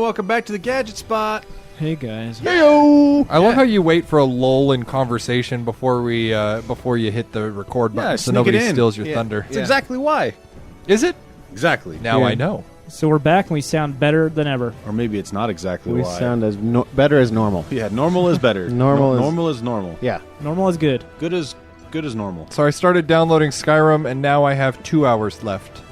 welcome back to the Gadget Spot. Hey guys. Heyo! I love how you wait for a lull in conversation before you hit the record button, so nobody steals your thunder. That's exactly why. Is it? Exactly. Now I know. So we're back and we sound better than ever. Or maybe it's not exactly We why. sound as better as normal. Yeah, normal is better. Normal is normal. Yeah. Normal is good. Good as normal. So I started downloading Skyrim, and now I have 2 hours left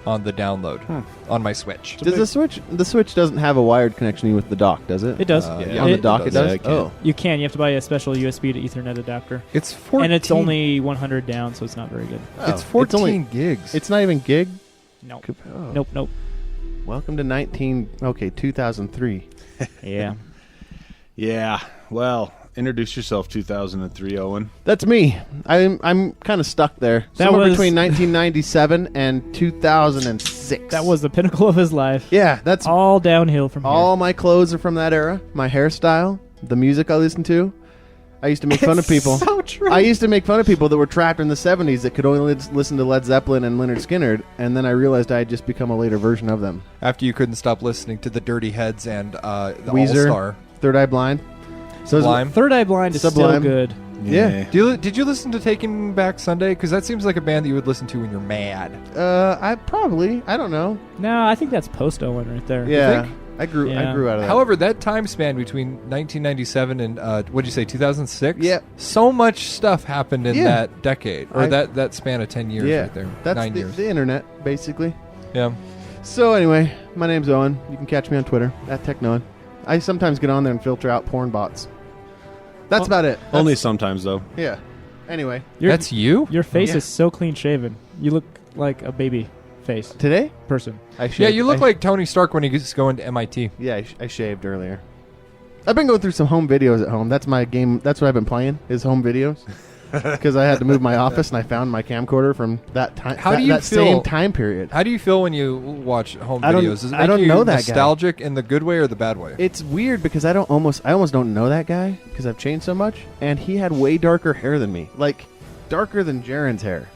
on the download on my Switch. Does the Switch doesn't have a wired connection with the dock, does it? It does. Yeah. On the dock it does? Yeah, Oh. You can. You have to buy a special USB to Ethernet adapter. It's 14. And it's only 100 down, so it's not very good. It's 14 only- gigs. It's not even gig? Nope. Oh. Nope. Welcome to 2003. Yeah. Yeah. Well, introduce yourself, 2003, Owen. That's me. I'm kind of stuck there. That Somewhere was- between 1997 and 2006. That was the pinnacle of his life. Yeah, that's All downhill from all here. my clothes are from that era. My hairstyle, the music I listened to. I used to make fun of people. So true. I used to make fun of people that were trapped in the 70s that could only listen to Led Zeppelin and Lynyrd Skynyrd, and then I realized I had just become a later version of them. After you couldn't stop listening to the Dirty Heads and the Weezer, All-Star. Third Eye Blind. So Sublime. Third Eye Blind is Sublime. still good. Yeah. Did you listen to Taking Back Sunday? Because that seems like a band that you would listen to when you're mad. I don't know. No, I think that's post Owen right there. Yeah. think? I grew Yeah. out of that. However, that time span between 1997 and what'd you say, 2006? Yeah. So much stuff happened in Yeah. that decade, or that span of 10 years yeah, right there. that's 9 years. the internet, basically. Yeah. So anyway, my name's Owen. You can catch me on Twitter, @TechNoan. I sometimes get on there and filter out porn bots. That's about it. Only sometimes, though. Yeah. Anyway, That's you? Your face Yeah. is so clean shaven. You look like a baby face today person. I shaved. Yeah, you look like Tony Stark when he's going to MIT. Yeah, I shaved earlier. I've been going through some home videos at home. That's my game. That's what I've been playing is home videos. Because I had to move my office and I found my camcorder from that time. How do you that feel- same time period? How do you feel when you watch home I don't- videos? Does it I make don't you know that guy. nostalgic in the good way or the bad way? It's weird because I almost don't know that guy because I've changed so much, and he had way darker hair than me, like darker than Jaren's hair.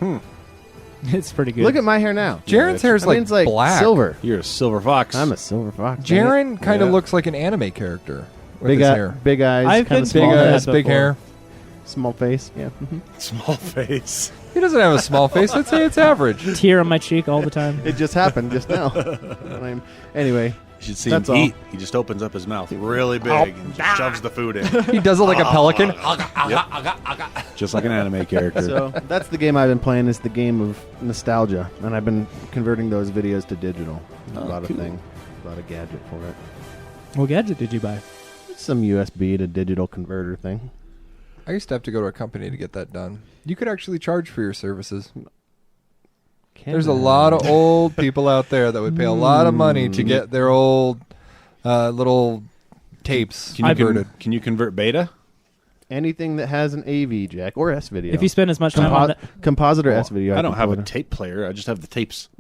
It's pretty good. Look at my hair now. Jaren's hair is I mean, it's like black. silver. You're a silver fox. I'm a silver fox. Jaren kind of Yeah. looks like an anime character with Big his eye, hair. big eyes, I've kind been of Big small, small eyes, that big before. hair. small face. Yeah. Small face. He doesn't have a small face. I'd say it's average. tear on my cheek all the time. It just happened just now. Anyway, You should see That's him all. eat. He just opens up his mouth really big and just shoves the food in. He does it like a pelican. Just like an anime character. so that's the game I've been playing. Is the game of nostalgia, and I've been converting those videos to digital. Oh, A lot cool. of thing, a lot of gadget for it. What gadget did you buy? Some USB to digital converter thing. I used to have to go to a company to get that done. You could actually charge for your services. There's a lot of old people out there that would pay a lot of money to get their old little tapes converted. Can you convert beta? anything that has an AV jack or S video. If you spend as much time on that, Composite or S video. I don't have a controller. tape player. I just have the tapes.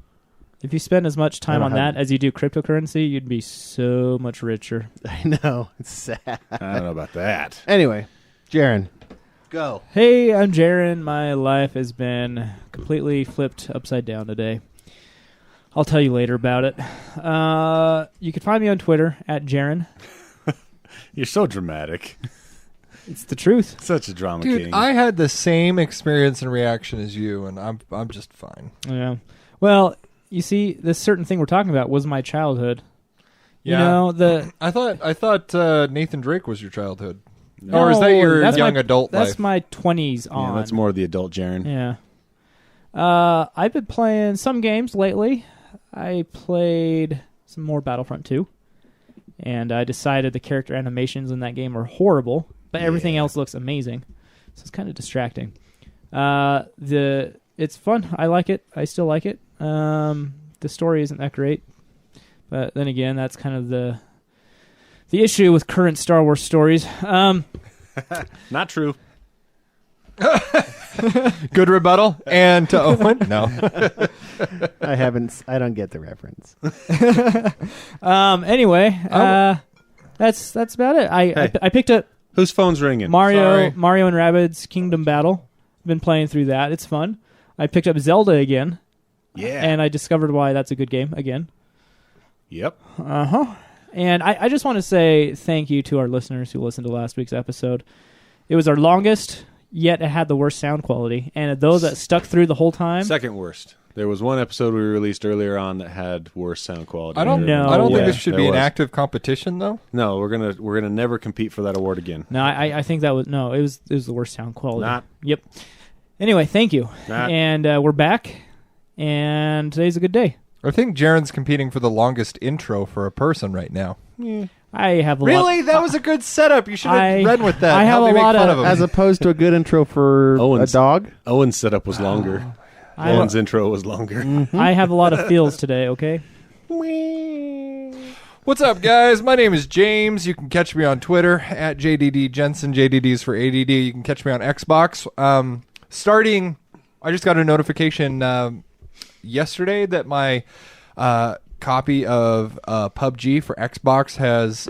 if you spend as much time I on don't have- that as you do cryptocurrency, you'd be so much richer. I know. It's sad. I don't know about that. Anyway, Jaron, go. Hey, I'm Jaron. My life has been completely flipped upside down today. I'll tell you later about it. You can find me on Twitter at Jaron. You're so dramatic. It's the truth. Such a drama Dude, king. I had the same experience and reaction as you, and I'm just fine. Yeah. Well, you see, this certain thing we're talking about was my childhood. Yeah. You know, the I thought Nathan Drake was your childhood, No, or is that your that's young my, adult That's life? my 20s on. Yeah, that's more the adult Jaron. Yeah. I've been playing some games lately. I played some more Battlefront 2, and I decided the character animations in that game are horrible, but everything else looks amazing. So it's kind of distracting. It's fun. I like it. I still like it. The story isn't that great, but then again, that's kind of the issue with current Star Wars stories. Not true. Good rebuttal. And to Owen, no. I don't get the reference. Anyway, that's about it. I picked up Whose phone's ringing? Sorry. Mario and Rabbids Kingdom Battle. Been playing through that. It's fun. I picked up Zelda again, Yeah. and I discovered why that's a good game again. Yep. And I just want to say thank you to our listeners who listened to last week's episode. It was our longest, yet it had the worst sound quality. And those that stuck through the whole time... Second worst. There was one episode we released earlier on that had worse sound quality. I don't think this should be an active competition, though. No, we're gonna never compete for that award again. No, I think that was it was the worst sound quality. Not. Yep. Anyway, thank you. Not. And we're back, and today's a good day. I think Jaren's competing for the longest intro for a person right now. I have a Really? lot, That was a good setup. You should have run with that. I have Help a me lot make fun of- him. As opposed to a good intro for a dog. Owen's setup was longer. Owen's intro was longer. I have a lot of feels today, okay? What's up, guys? My name is James. You can catch me on Twitter at JDD Jensen. JDD's for ADD. You can catch me on Xbox. I just got a notification yesterday that my copy of PUBG for Xbox has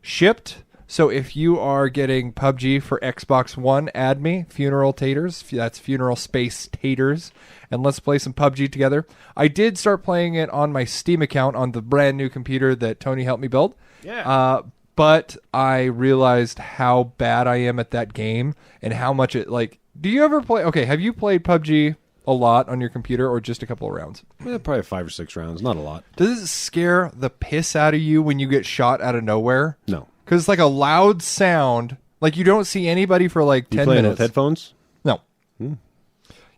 shipped. So if you are getting PUBG for Xbox One, add me, Funeral Taters. That's Funeral Space Taters. And let's play some PUBG together. I did start playing it on my Steam account on the brand new computer that Tony helped me build. Yeah. But I realized how bad I am at that game and how much it, do you ever play? Okay, have you played PUBG a lot on your computer or just a couple of rounds? Probably 5 or 6 rounds. Not a lot. Does it scare the piss out of you when you get shot out of nowhere? No. Because it's like a loud sound. Like you don't see anybody for 10 You playing minutes. with headphones? No. You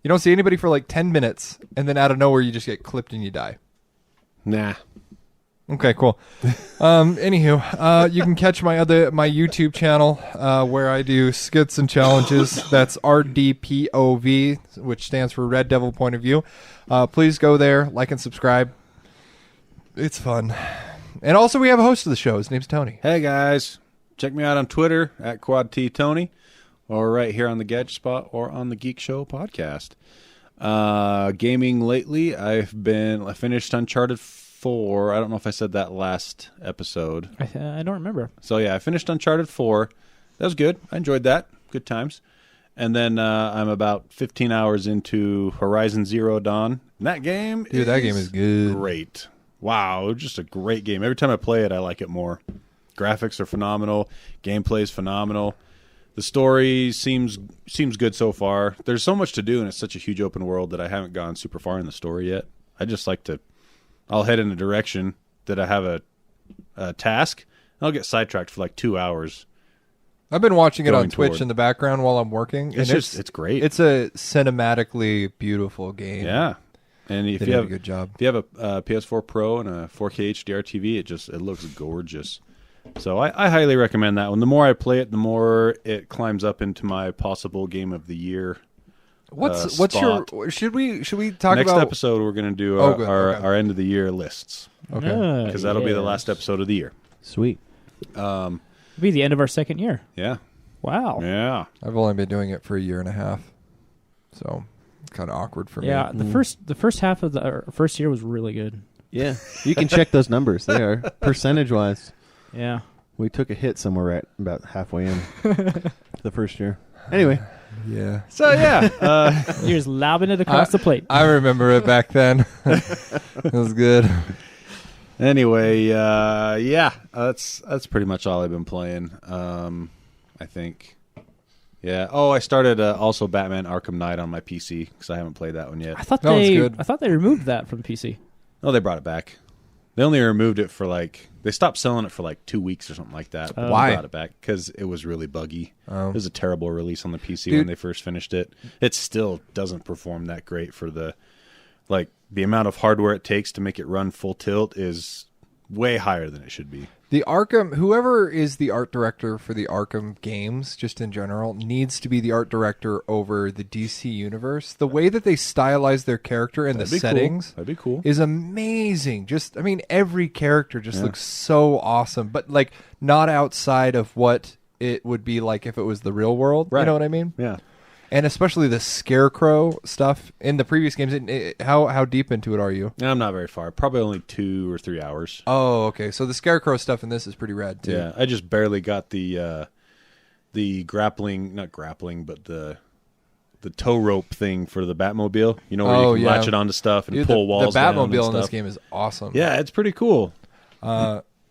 don't see anybody for 10 minutes, and then out of nowhere you just get clipped and you die. Nah. Okay, cool. Anywho, you can catch my YouTube channel where I do skits and challenges. That's RDPOV, which stands for Red Devil Point of View. Please go there, like and subscribe. It's fun. And also we have a host of the show. His name's Tony. Hey, guys. Check me out on Twitter at QuadTTony, or right here on the Gadget Spot or on the Geek Show podcast. Gaming lately, I finished Uncharted 4. I don't know if I said that last episode. I don't remember. So yeah, I finished Uncharted 4. That was good. I enjoyed that. Good times. And then I'm about 15 hours into Horizon Zero Dawn. And that game is good. Great. Wow, just a great game. Every time I play it, I like it more. Graphics are phenomenal. Gameplay is phenomenal. The story seems good so far. There's so much to do, and it's such a huge open world that I haven't gone super far in the story yet. I just like to... I'll head in a direction that I have a task, and I'll get sidetracked for 2 hours. I've been watching it on Going Twitch toward. in the background while I'm working. It's great. It's a cinematically beautiful game. Yeah. And if They you did have a good job. If you have a PS4 Pro and a 4K HDR TV, it looks gorgeous. So I highly recommend that one. The more I play it, the more it climbs up into my possible game of the year. What's spot. your? Should we talk Next about episode? We're going to do Oh, good. our Okay. our end of the year lists, Okay. because that'll be the last episode of the year. Sweet. It'll be the end of our second year. Yeah, Wow. yeah. I've only been doing it for a year and a half, so it's kind of awkward for Yeah, me. the first half of the first year was really good. Yeah. You can check those numbers. They are percentage-wise. Yeah. We took a hit somewhere at about halfway in the first year. Anyway. Yeah. So yeah, You're just lobbing it across the plate. I remember it back then. It was good. anyway, yeah, that's pretty much all I've been playing. I think. Yeah. Oh, I started also Batman Arkham Knight on my PC because I haven't played that one yet. I thought That one's good. I thought they removed that from the PC. Oh, they brought it back. They only removed it for they stopped selling it for 2 weeks or something like that. But Why? They brought it back because it was really buggy. It was a terrible release on the PC Dude. when they first finished it. It still doesn't perform that great for the amount of hardware it takes to make it run full tilt is way higher than it should be. The Arkham, whoever is the art director for the Arkham games, just in general, needs to be the art director over the DC universe. The way that they stylize their character and the That'd be settings cool. That'd be cool. is amazing. Every character just looks so awesome, but not outside of what it would be like if it was the real world. Right. You know what I mean? Yeah. And especially the Scarecrow stuff in the previous games. How deep into it are you? I'm not very far. Probably only 2 or 3 hours. Oh, okay. So the Scarecrow stuff in this is pretty rad too. Yeah, I just barely got the grappling, not grappling, but the tow rope thing for the Batmobile. You know, where you can latch it onto stuff and Dude, pull walls The down and Batmobile in stuff. this game is awesome. Yeah, it's pretty cool.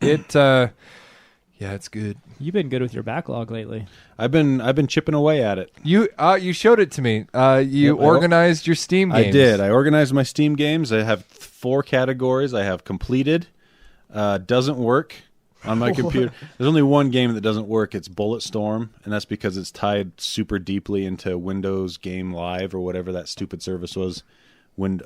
It's good. You've been good with your backlog lately. I've been chipping away at it. You showed it to me. You Yep, organized your Steam games. I did. I organized my Steam games. I have 4 categories. I have completed, doesn't work on my computer. There's only one game that doesn't work. It's Bulletstorm, and that's because it's tied super deeply into Windows Game Live or whatever that stupid service was.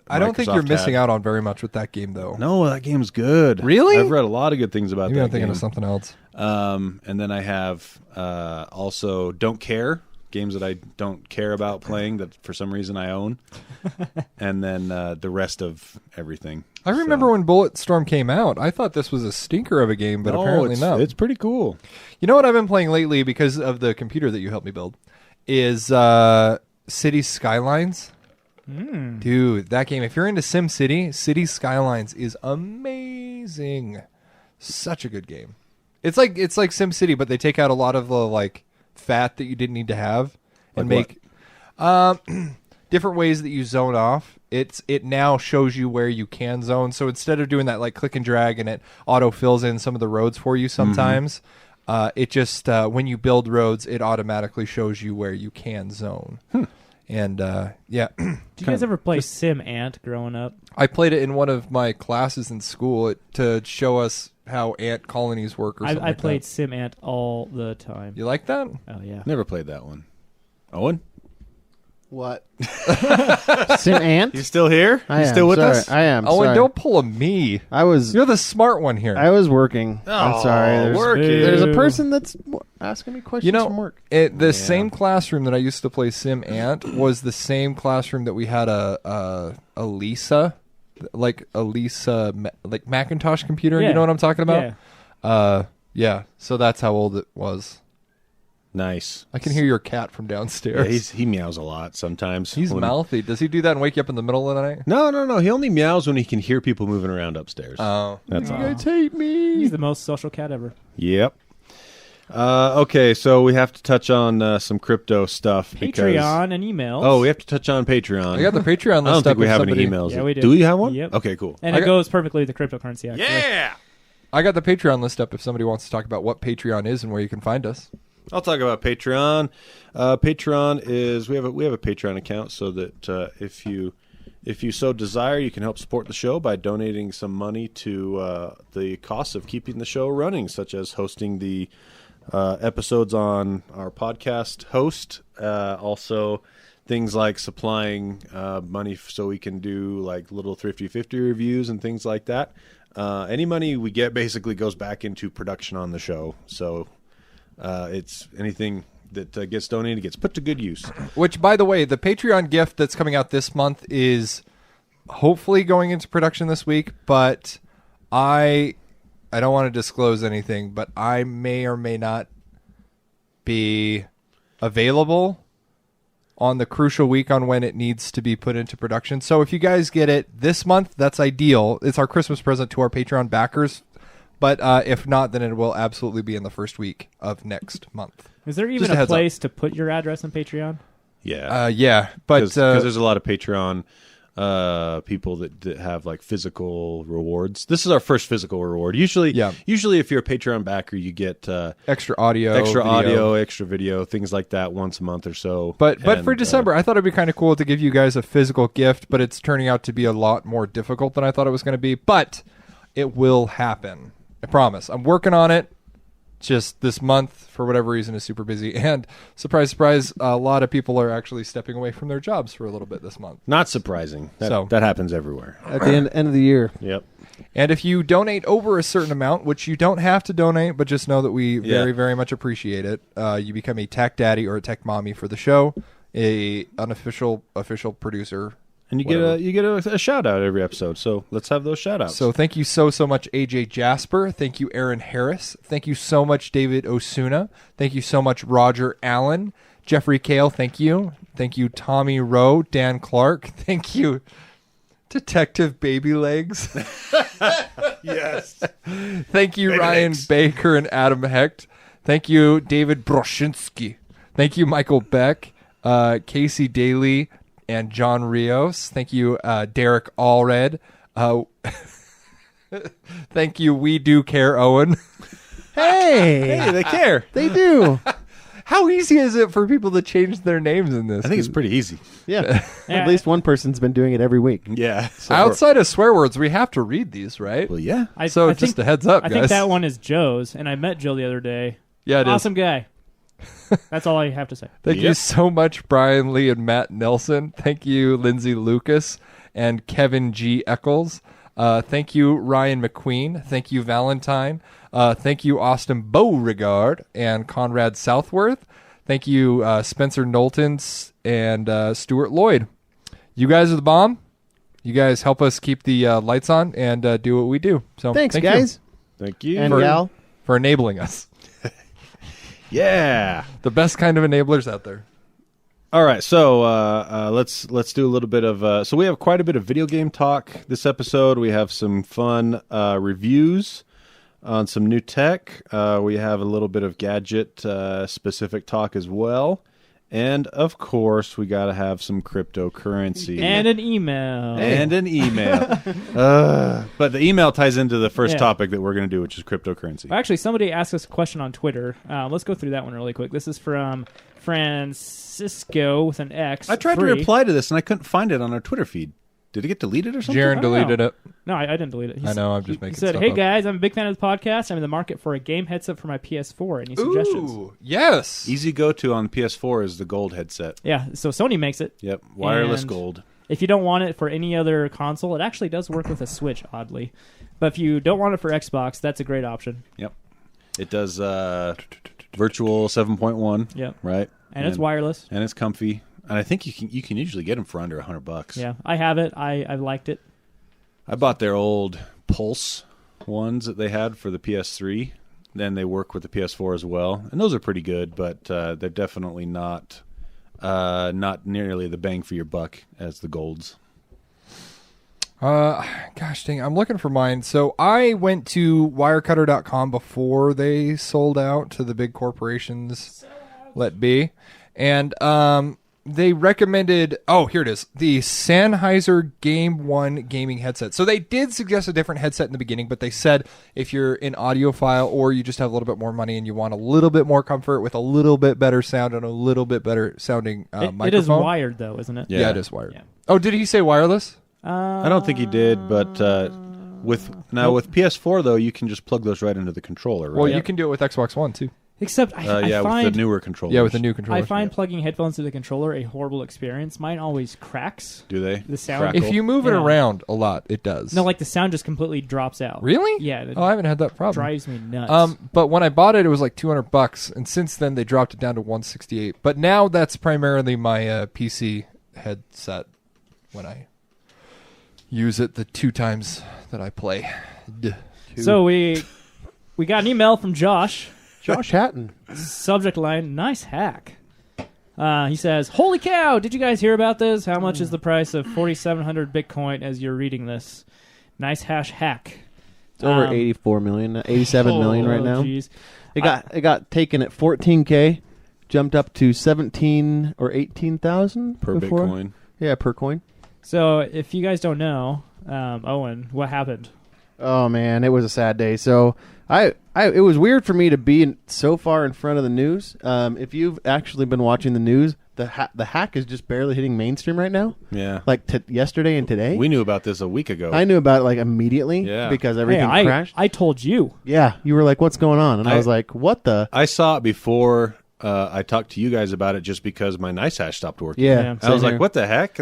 I don't think you're missing out on very much with that game, though. No, that game's good. Really? I've read a lot of good things about Maybe that I'm thinking game. of something else. And then I have also Don't Care, games that I don't care about playing that for some reason I own. And then the rest of everything. I remember when Bulletstorm came out, I thought this was a stinker of a game, but apparently not. It's pretty cool. You know what I've been playing lately because of the computer that you helped me build is Cities Skylines. Dude, that game, if you're into SimCity, Cities Skylines is amazing. Such a good game. It's like SimCity, but they take out a lot of the fat that you didn't need to have and Like make different ways that you zone off. It now shows you where you can zone. So instead of doing that click and drag and it auto fills in some of the roads for you sometimes, it just when you build roads, it automatically shows you where you can zone. And yeah. Did you guys ever play Sim Ant growing up? I played it in one of my classes in school to show us how ant colonies work or something I like played that. Sim Ant all the time. You like that? Oh, yeah. Never played that one. Owen? What? Sim Ant? You still here? I You am. still with Sorry. us? I am. Oh, sorry. and don't pull a me. You're the smart one here. I was working. I'm sorry. working. There's a person that's asking me questions from work. The same classroom that I used to play Sim Ant was the same classroom that we had a Lisa, like Macintosh computer. Yeah. You know what I'm talking about? Yeah. Yeah. So that's how old it was. Nice. I can hear your cat from Yeah, downstairs. he meows a lot sometimes. He's mouthy. Does he do that and wake you up in the middle of the night? No. He only meows when he can hear people moving around upstairs. Oh. That's You all. guys hate me. He's the most social cat ever. Yep. Okay, so we have to touch on some crypto stuff. Patreon and emails. Oh, we have to touch on Patreon. I got the Patreon list I don't think up we if have somebody- any emails. Yeah, we do. Do we have one? Yep. Okay, cool. And it goes perfectly with the cryptocurrency, actually. Yeah! I got the Patreon list up if somebody wants to talk about what Patreon is and where you can find us. I'll talk about Patreon. Patreon is we have a Patreon account so that if you so desire, you can help support the show by donating some money to the costs of keeping the show running, such as hosting the episodes on our podcast host. Also, things like supplying money so we can do little Thrifty 50 reviews and things like that. Any money we get basically goes back into production on the show. So it's anything that gets donated gets put to good use. Which, by the way, the Patreon gift that's coming out this month is hopefully going into production this week, but I don't want to disclose anything, but I may or may not be available on the crucial week on when it needs to be put into production. So if you guys get it this month, that's ideal. It's our Christmas present to our Patreon backers. But if not, then it will absolutely be in the first week of next month. Is there even Just a a heads place to put your address on Patreon? Yeah. Yeah, but Because there's a lot of Patreon people that have physical rewards. This is our first physical reward. Usually if you're a Patreon backer, you get extra audio, extra video, things like that once a month or so. But for December, I thought it'd be kind of cool to give you guys a physical gift, but it's turning out to be a lot more difficult than I thought it was going to be. But it will happen. I promise. I'm working on it. Just this month, for whatever reason, is super busy. And surprise, surprise, a lot of people are actually stepping away from their jobs for a little bit this month. Not surprising. That happens everywhere. At the end of the year. Yep. And if you donate over a certain amount, which you don't have to donate, but just know that we very, very much appreciate it, you become a tech daddy or a tech mommy for the show, a unofficial official producer. And you get a shout out every episode. So let's have those shout outs. So thank you so much, AJ Jasper. Thank you, Aaron Harris. Thank you so much, David Osuna. Thank you so much, Roger Allen. Jeffrey Kale, thank you. Thank you, Tommy Rowe, Dan Clark. Thank you, Detective Baby Legs. Yes. Thank you, Ryan Baker and Adam Hecht. Thank you, David Broshinsky. Thank you, Michael Beck, Casey Daly, and John Rios. Thank you, Derek Allred. Thank you. We do care, Owen. Hey, They care. they do. How easy is it for people to change their names in this? I think it's pretty easy. Yeah. Yeah. At least one person's been doing it every week. Yeah. Outside of swear words, we have to read these, right? Well, yeah. So I just think, a heads up, I guys. think that one is Joe's, and I met Joe the other day. Yeah, it is. Awesome guy. That's all I have to say. Thank you so much, Brian Lee and Matt Nelson. Thank you, Lindsay Lucas and Kevin G. Eccles. Thank you, Ryan McQueen. Thank you, Valentine. Thank you, Austin Beauregard and Conrad Southworth. Thank you, Spencer Knowlton and Stuart Lloyd. You guys are the bomb. You guys help us keep the lights on and do what we do. So Thanks, thank guys. Thank you. And For- gal. you for enabling us. Yeah. The best kind of enablers out there. All right, so let's do a little bit of. So we have quite a bit of video game talk this episode. We have some fun reviews on some new tech. We have a little bit of gadget specific talk as well, and of course, we got to have some cryptocurrency And an email. and an email. But the email ties into the first Yeah. topic that we're going to do, which is cryptocurrency. Actually, somebody asked us a question on Twitter. Let's go through that one really quick. This is from Francisco with an X. I tried free. to reply to this, and I couldn't find it on our Twitter feed. Did it get deleted or something? Jaron I don't deleted know. it. No, I didn't delete it. I know, I'm just he making said, stuff "Hey up." guys, I'm a big fan of the podcast. I'm in the market for a game headset for my PS4. Any suggestions?" Ooh, yes. Easy go-to on PS4 is the gold headset. Yeah, so Sony makes it. Yep, wireless And gold. If you don't want it for any other console, it actually does work with a Switch, oddly. But if you don't want it for Xbox, that's a great option. Yep, it does virtual 7.1. Yep, Right, and it's wireless. and it's comfy. And I think you can usually get them for under $100. Yeah, I have it. I've liked it. I bought their old Pulse ones that they had for the PS3. Then they work with the PS4 as well, and those are pretty good. But they're definitely not nearly the bang for your buck as the golds. Gosh dang, I'm looking for mine. So I went to wirecutter.com before they sold out to the big corporations. Let be. And they recommended, oh, here it is, the Sennheiser Game 1 gaming headset. So they did suggest a different headset in the beginning, but they said if you're an audiophile or you just have a little bit more money and you want a little bit more comfort with a little bit better sound and a little bit better sounding microphone. It is wired, though, isn't it? Yeah, it is wired. Yeah. Oh, did he say wireless? I don't think he did, but with PS4 though, you can just plug those right into the controller, right? Well, you can do it with Xbox One, too. Except I yeah, find with the newer controllers. Yeah, with the new controller. I find plugging headphones to the controller a horrible experience. Mine always cracks. Do they? The sound- Crackle? If you move it Yeah. around a lot, it does. No, like the sound just completely drops out. Really? Yeah. It Oh, I haven't had that problem. drives me nuts. But when I bought it, it was like $200, and since then they dropped it down to $168. But now that's primarily my PC headset when I use it the 2 times that I play. So we got an email from Josh. Josh Hatton. Subject line: nice hack. He says, "Holy cow! Did you guys hear about this? How much is the price of 4,700 Bitcoin as you're reading this? NiceHash hack. It's over 84 million, 87 million right now. Geez. It got taken at 14K, jumped up to 17 or 18,000 per before. Bitcoin. Yeah, per coin. So if you guys don't know, Owen, what happened? Oh man, it was a sad day. So it was weird for me to be so far in front of the news. If you've actually been watching the news, the hack is just barely hitting mainstream right now. Yeah. Like yesterday and today. We knew about this a week ago. I knew about it like immediately Yeah. because everything Hey, crashed. I told you. Yeah, you were like, "What's going on?" And I was like, "What the?" I saw it before I talked to you guys about it just because my NiceHash stopped working. Yeah, Yeah. I was same like, here. what the heck?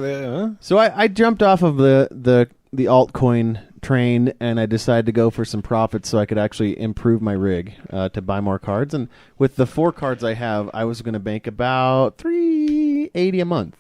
So I jumped off of the altcoin train and I decided to go for some profits so I could actually improve my rig to buy more cards. And with the 4 cards I have, I was going to bank about $380 a month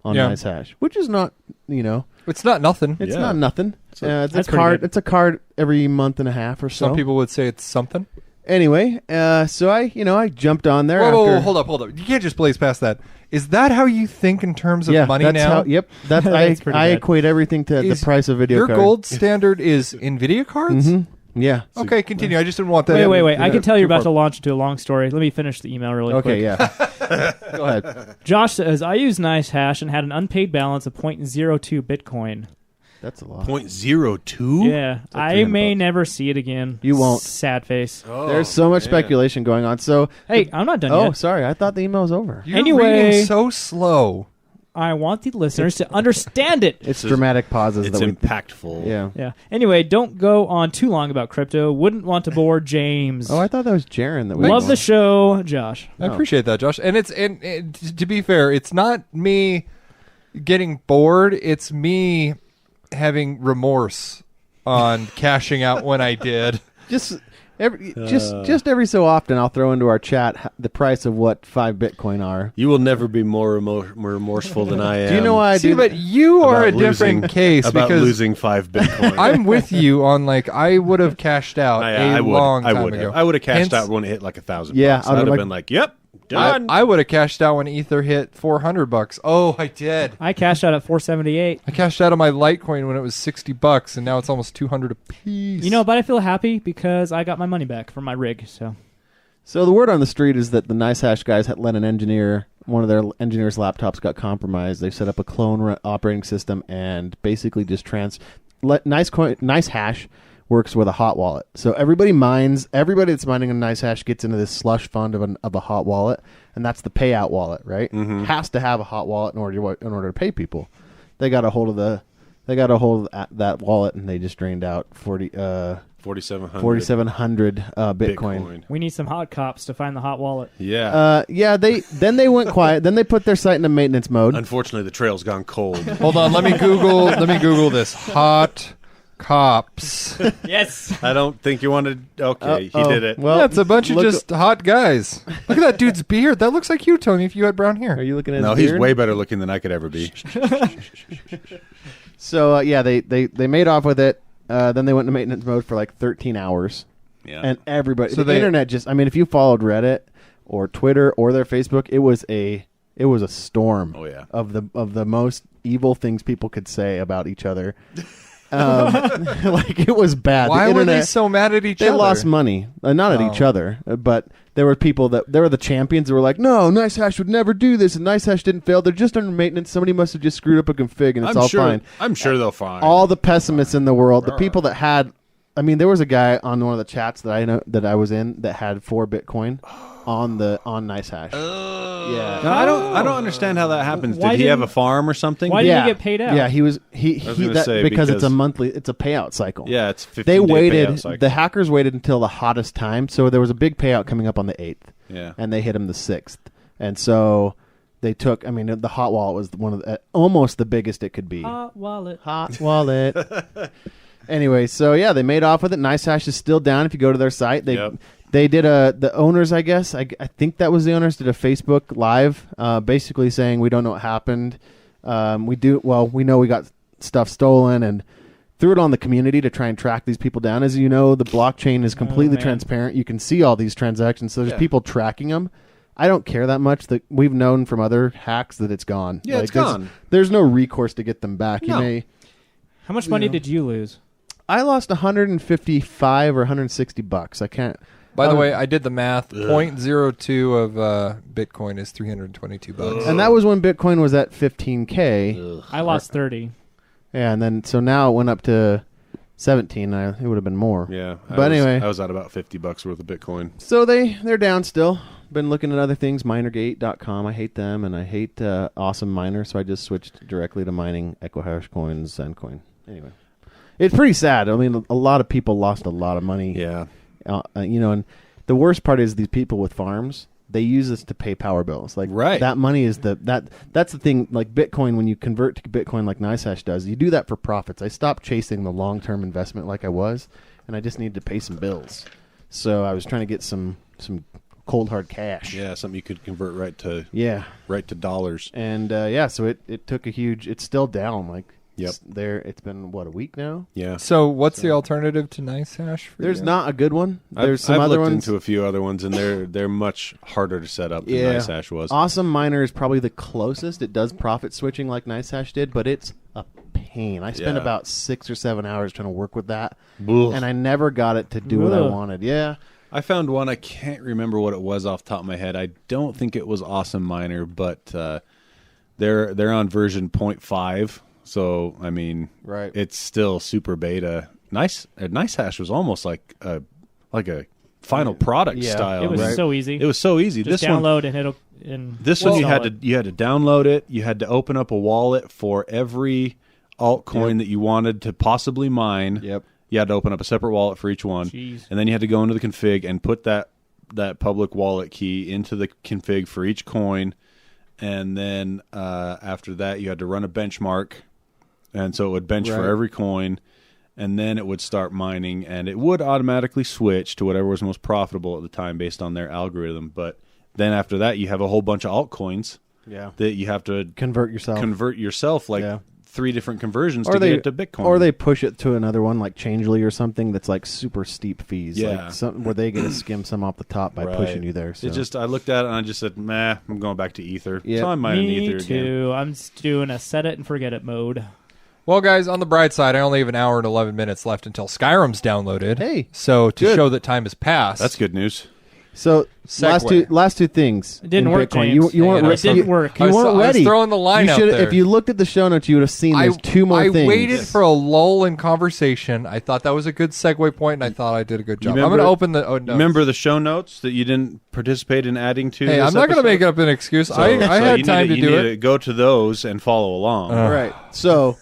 on Yeah. NiceHash, which is not, It's not nothing. it's Yeah. not nothing. It's a That's pretty card. good. It's a card every month and a half or so. Some people would say it's something. Anyway, so I jumped on there. Whoa, after, hold up. You can't just blaze past that. Is that how you think in terms of money that's now? How, yep, that's That's pretty I good. equate everything to the Is price of video Your card. gold standard is NVIDIA cards? Mm-hmm. Yeah. Okay, continue. I just didn't want that. Wait. I can tell you're about to launch into a long story. Let me finish the email really quick. Okay, yeah. Go ahead. Josh says, I use NiceHash and had an unpaid balance of 0.02 Bitcoin. That's a lot. 0.02? Yeah, I may never see it again. You won't. Sad face. Oh, There's so much speculation going on. So, Hey, I'm not done oh, yet. sorry. I thought the email was over. You're Anyway- reading so slow. I want the listeners to understand it. It's dramatic pauses. It's that we impactful. Yeah. Yeah. Anyway, don't go on too long about crypto. Wouldn't want to bore James. Oh, I thought that was Jaron that we Love the show, Josh. I appreciate that, Josh. And to be fair, it's not me getting bored. It's me having remorse on cashing out when I did. Just every so often, I'll throw into our chat the price of what 5 Bitcoin are. You will never be more remorseful than I am. Do you know why I See, do? but you are a about different losing- case about because losing 5 Bitcoin. I'm with you on I would have cashed out I would. long time I would ago. have. I would have cashed Hence, out when it hit like $1,000. Yeah, I would have like- been like, "Yep, done." I would have cashed out when Ether hit $400. Oh, I did. I cashed out at 478. I cashed out on my Litecoin when it was $60, and now it's almost $200 a piece. You know, but I feel happy because I got my money back from my rig. So the word on the street is that the NiceHash guys had let one of their engineers' laptops got compromised. They set up a clone operating system and basically just NiceHash works with a hot wallet. So everybody that's mining a NiceHash gets into this slush fund of a hot wallet, and that's the payout wallet, right? Mm-hmm. Has to have a hot wallet in order to pay people. They got a hold of that wallet, and they just drained out 4,700 Bitcoin. We need some hot cops to find the hot wallet. Yeah. They went quiet. Then they put their site into maintenance mode. Unfortunately, the trail's gone cold. Hold on, let me Google this. Hot cops. Yes. I don't think you wanted. Okay, he did it. Well, Yeah, it's a bunch of look- just hot guys. Look at that dude's beard. That looks like you, Tony, if you had brown hair. Are you looking at? No, his he's beard? way better looking than I could ever be. So they made off with it. Then they went into maintenance mode for like 13 hours. Yeah. And everybody, So the internet just. I mean, if you followed Reddit or Twitter or their Facebook, it was a storm. Oh, yeah. Of the most evil things people could say about each other. Like it was bad. Why the were they internet, so mad at each They other? lost money, not at each other, but there were people there were the champions that were like, "No, NiceHash would never do this," and NiceHash didn't fail. They're just under maintenance. Somebody must have just screwed up a config, and it's all fine. I'm sure they'll find. All the pessimists in the world, the people that had, I mean, there was a guy on one of the chats that I know that I was in that had 4 Bitcoin on NiceHash. Yeah. No, I don't understand how that happens. Why Did he have a didn't- farm or something? Why didn't he get paid out? Yeah, he was gonna say, because it's because- a monthly, it's a payout cycle. Yeah, it's 15 They day waited. payout cycle. The hackers waited until the hottest time, so there was a big payout coming up on the 8th. Yeah. And they hit him the 6th, and so they took. I mean, the hot wallet was one of almost the biggest it could be. Hot wallet. Hot wallet. Anyway, so yeah, they made off with it. NiceHash is still down. If you go to their site, they did the owners, I guess. I think that was the owners did a Facebook Live, basically saying we don't know what happened. We know we got stuff stolen and threw it on the community to try and track these people down. As you know, the blockchain is completely transparent. You can see all these transactions, so there's people tracking them. I don't care that much. That we've known from other hacks that it's gone. Yeah, it's gone. There's no recourse to get them back. No. You may. How much money did you lose? I lost 155 or 160 bucks. I can't. By the way, I did the math. 0.02 of Bitcoin is $322. And that was when Bitcoin was at 15K. I lost 30. Yeah, and then so now it went up to 17. It would have been more. Yeah. Anyway. I was at about $50 worth of Bitcoin. So they're down still. Been looking at other things. Minergate.com. I hate them, and I hate Awesome Miner. So I just switched directly to mining EquiHash coins, Zencoin. Anyway, it's pretty sad. I mean, a lot of people lost a lot of money. Yeah. And the worst part is these people with farms. They use this to pay power bills. Like that money is that's the thing. Like Bitcoin, when you convert to Bitcoin, like NiceHash does, you do that for profits. I stopped chasing the long-term investment like I was, and I just needed to pay some bills. So I was trying to get some cold hard cash. Yeah, something you could convert right to dollars. And so it took a huge. It's still down. Like it's been a week now. Yeah. So what's the alternative to NiceHash? There's not a good one. There's I've other looked ones. into a few other ones, and they're much harder to set up than NiceHash was. Awesome Miner is probably the closest. It does profit switching like NiceHash did, but it's a pain. I spent about 6 or 7 hours trying to work with that, and I never got it to do what I wanted. Yeah. I found one. I can't remember what it was off the top of my head. I don't think it was Awesome Miner, but they're on version 0.5. So I mean, Right. it's still super beta. NiceHash was almost like a final product Yeah. style. It was right? so easy. It was so easy. Just this one, download and it'll. And this one install you had to download it. You had to open up a wallet for every altcoin that you wanted to possibly mine. Yep. You had to open up a separate wallet for each one, Jeez. and then you had to go into the config and put that public wallet key into the config for each coin, and then after that you had to run a benchmark, and so it would bench for Right. every coin, and then it would start mining, and it would automatically switch to whatever was most profitable at the time based on their algorithm. But then after that, you have a whole bunch of altcoins Yeah. that you have to Convert yourself. like Yeah. 3 different conversions Or to they- get it to Bitcoin. Or they push it to another one like Changely or something that's like super steep fees. Yeah. Like something where they get to skim some off the top by Right. pushing you there. So. I looked at it and I just said, "Meh, I'm going back to Ether." Yeah. So I'm mining Me Ether again. too. I'm just doing a set it and forget it mode. Well, guys, on the bright side, I only have an hour and 11 minutes left until Skyrim's downloaded. Hey, So to good. show that time has passed. That's good news. So Segue. last two things. It didn't in work, Bitcoin. James. You weren't It re- didn't you- work. You I weren't was ready. throwing the line you out should- there. If you looked at the show notes, you would have seen there's 2 more I things. waited for a lull in conversation. I thought that was a good segue point, and I thought I did a good job. I'm remember- going to open the. Oh, no. Remember the show notes that you didn't participate in adding to? Hey, this I'm not going to episode? make up an excuse. So- I so had you time need to you do need it. to go to those and follow along. All right. So,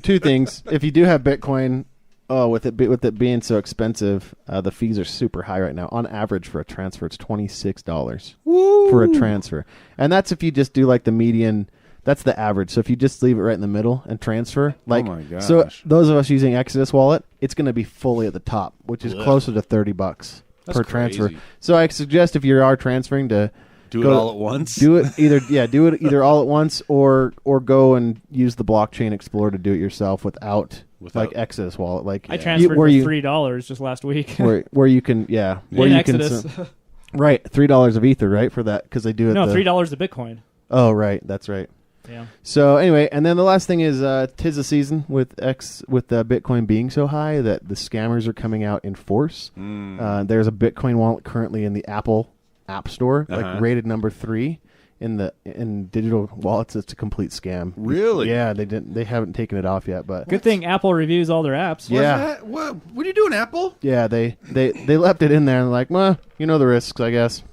2 things. If you do have Bitcoin, with it being so expensive, the fees are super high right now. On average, for a transfer, it's $26 for a transfer, and that's if you just do like the median. That's the average. So if you just leave it right in the middle and transfer, like, my gosh. so those of us using Exodus Wallet, it's going to be fully at the top, which is Ugh. closer to $30 That's per transfer. crazy. So I suggest if you are transferring to Do go it to- all at once. do it either all at once or go and use the blockchain explorer to do it yourself without like Exodus Wallet, like I transferred where for you $3 just last week. where you can where in you Exodus. can right $3 of Ether, right, for that, because they do it No, $3 of Bitcoin. Oh right, that's right. Yeah. So anyway, and then the last thing is 'tis the season with Bitcoin being so high that the scammers are coming out in force. There's a Bitcoin wallet currently in the Apple App Store, like rated number 3 in digital wallets. It's a complete scam. Really? Yeah, they haven't taken it off yet, but Good thing Apple reviews all their apps. yeah, What are you doing, Apple? yeah, they left it in there and like, well, you know the risks, I guess.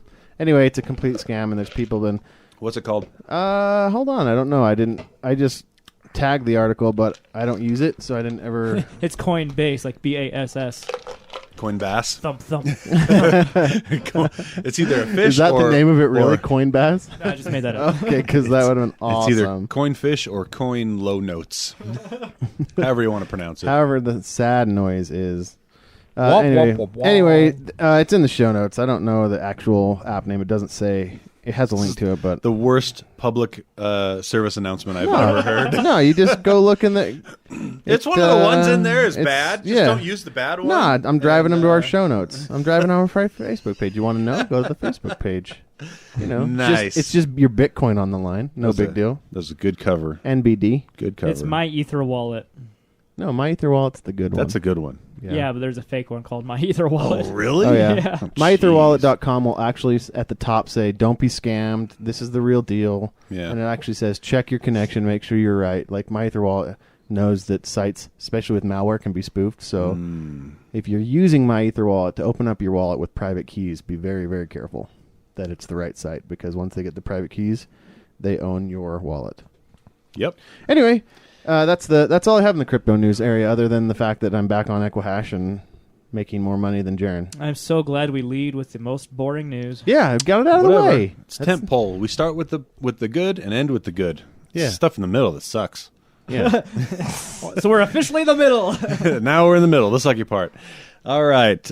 Anyway, it's a complete scam, and there's people been. What's it called? Hold on, I don't know. I just tagged the article, but I don't use it, so I didn't ever. It's Coinbase, like BASS. Coinbass. Thump thump. It's either a fish Is that or the name of it? Really, or- Coinbass? I just made that up. Okay, because that would have been awesome. It's either coinfish or coin low notes. However you want to pronounce it. However, the sad noise is. Womp, Anyway, womp, womp, womp. anyway, it's in the show notes. I don't know the actual app name. It doesn't say. It has a link to it, but The worst public service announcement I've ever heard. no, you just go look in the. It's one of the ones in there is it's- bad. Just yeah. don't use the bad one. Nah, I'm driving them to our And, show notes. I'm driving on our Facebook page. You want to know? Go to the Facebook page. You know, Nice. it's just your Bitcoin on the line. No That's big a- deal. That's a good cover. NBD. Good cover. It's My Ether Wallet. No, my Ether Wallet's the good one. That's a good one. Yeah. But there's a fake one called My Ether Wallet. really? Oh, yeah. Yeah. MyEtherWallet.com will actually at the top say, don't be scammed. This is the real deal. Yeah. And it actually says, check your connection. Make sure you're right. Like MyEtherWallet knows that sites, especially with malware, can be spoofed. So if you're using MyEtherWallet to open up your wallet with private keys, be very, very careful that it's the right site, because once they get the private keys, they own your wallet. Yep. Anyway, that's all I have in the crypto news area, other than the fact that I'm back on Equihash and making more money than Jaren. I'm so glad we lead with the most boring news. Yeah, I've got it out of the Whatever. way. It's tent pole. We start with the good and end with the good. Yeah. Stuff in the middle that sucks. Yeah. So we're officially in the middle. Now we're in the middle, the sucky part. All right.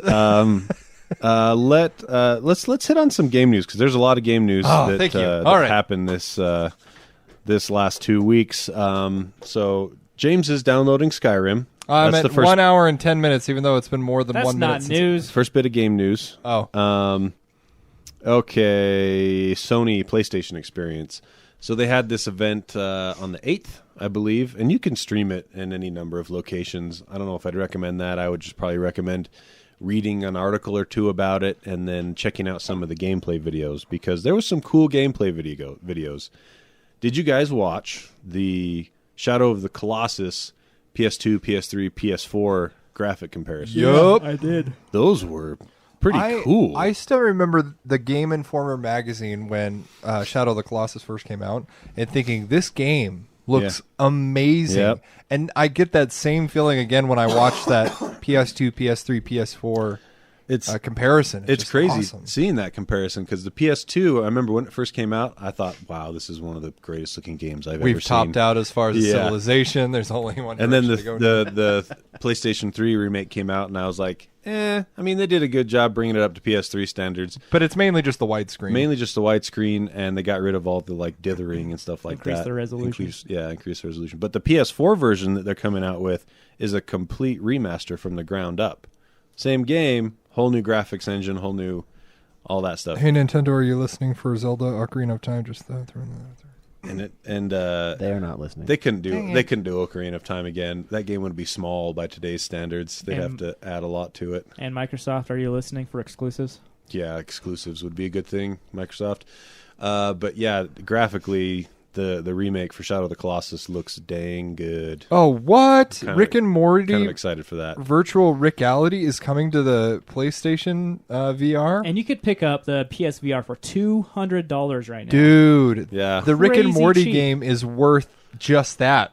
Let's hit on some game news, because there's a lot of game news that, thank you. that All right. happened this last 2 weeks. So James is downloading Skyrim. I'm That's at the first 1 hour and 10 minutes, even though it's been more than That's 1 minute. not since- news. first bit of game news. Oh, Okay, Sony PlayStation Experience. So they had this event on the 8th, I believe, and you can stream it in any number of locations. I don't know if I'd recommend that. I would just probably recommend reading an article or two about it and then checking out some of the gameplay videos, because there was some cool gameplay videos. Did you guys watch the Shadow of the Colossus PS2, PS3, PS4 graphic comparison. Yup. I did. Those were pretty cool. I still remember the Game Informer magazine when Shadow of the Colossus first came out, and thinking this game looks amazing. Yep. And I get that same feeling again when I watch that PS2, PS3, PS4 comparison. It's just crazy awesome. seeing that comparison because the PS2, I remember when it first came out, I thought, wow, this is one of the greatest looking games I've ever seen. We've topped out as far as Yeah. Civilization. There's only one. And then direction to go the PlayStation 3 remake came out, and I was like, I mean, they did a good job bringing it up to PS3 standards. But it's mainly just the widescreen. Mainly just the widescreen, and they got rid of all the like dithering and stuff like Increase that. the resolution. Increase the resolution. But the PS4 version that they're coming out with is a complete remaster from the ground up. Same game, whole new graphics engine, whole new all that stuff. Hey Nintendo, are you listening for Zelda Ocarina of Time? Just throwing that out there. They are not listening. They couldn't do Ocarina of Time again. That game would be small by today's standards. They'd have to add a lot to it. And Microsoft, are you listening for exclusives? Yeah, exclusives would be a good thing, Microsoft. But yeah, graphically, the remake for Shadow of the Colossus looks dang good. Oh, what? Kinda- Rick and Morty Kind of excited for that. virtual reality is coming to the PlayStation VR? And you could pick up the PSVR for $200 right now. Dude, Yeah, the Rick and Crazy Morty cheap. game is worth just that.